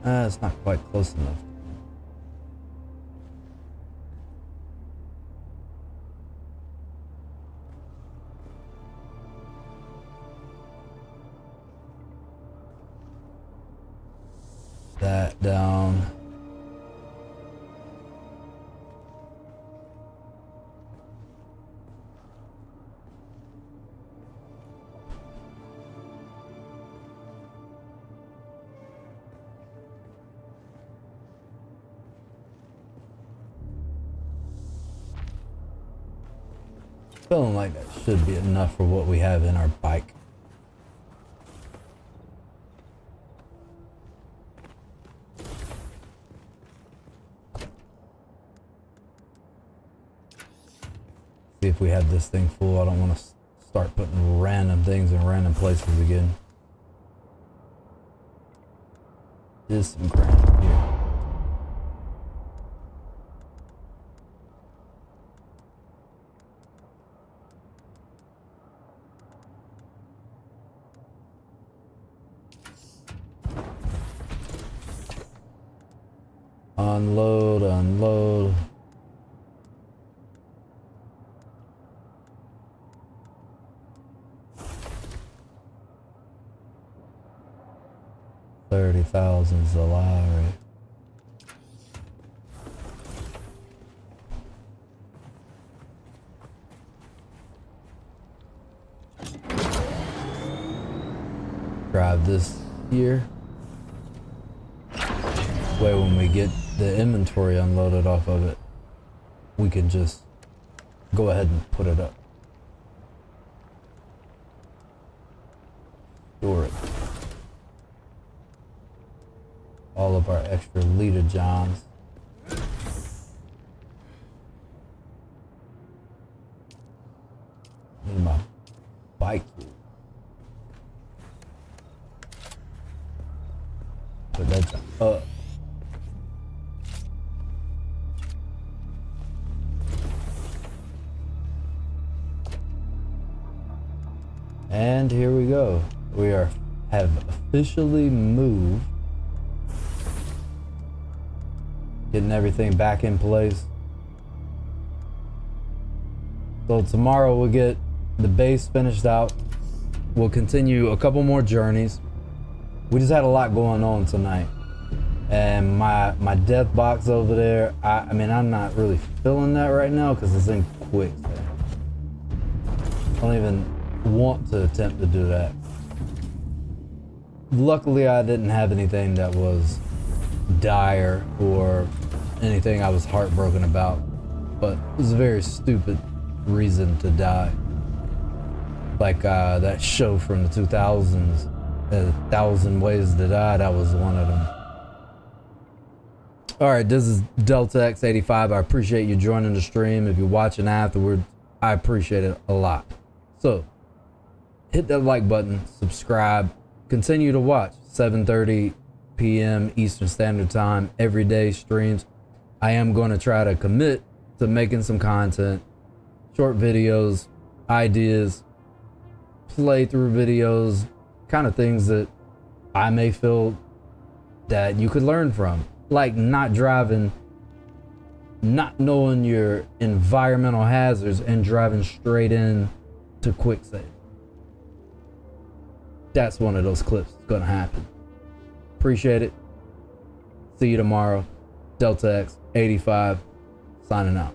Speaker 1: It's not quite close enough. That down. Feeling like that should be enough for what we have in our bike. See if we have this thing full. I don't want to start putting random things in random places again. There's some ground here. Unload, unload. $30,000's the lottery. Grab this here. Way when we get the inventory unloaded off of it, we can just go ahead and put it up. Store it. All of our extra liter johns. Need my bike here. Put that up. And here we go. We have officially moved. Getting everything back in place. So tomorrow we'll get the base finished out. We'll continue a couple more journeys. We just had a lot going on tonight. And my death box over there, I mean, I'm not really feeling that right now because it's in quick. I don't even want to attempt to do that. Luckily, I didn't have anything that was dire or anything I was heartbroken about, but it was a very stupid reason to die. Like that show from the 2000s, 1,000 Ways to Die. That was one of them. All right, this is D3ltaX85. I appreciate you joining the stream. If you're watching afterward, I appreciate it a lot. So hit that like button, subscribe, continue to watch. 7:30 p.m. Eastern Standard Time, everyday streams. I am going to try to commit to making some content, short videos, ideas, playthrough videos, kind of things that I may feel that you could learn from. Like not driving, not knowing your environmental hazards and driving straight in to quicksand. That's one of those clips that's gonna happen. Appreciate it. See you tomorrow. D3ltaX85 signing out.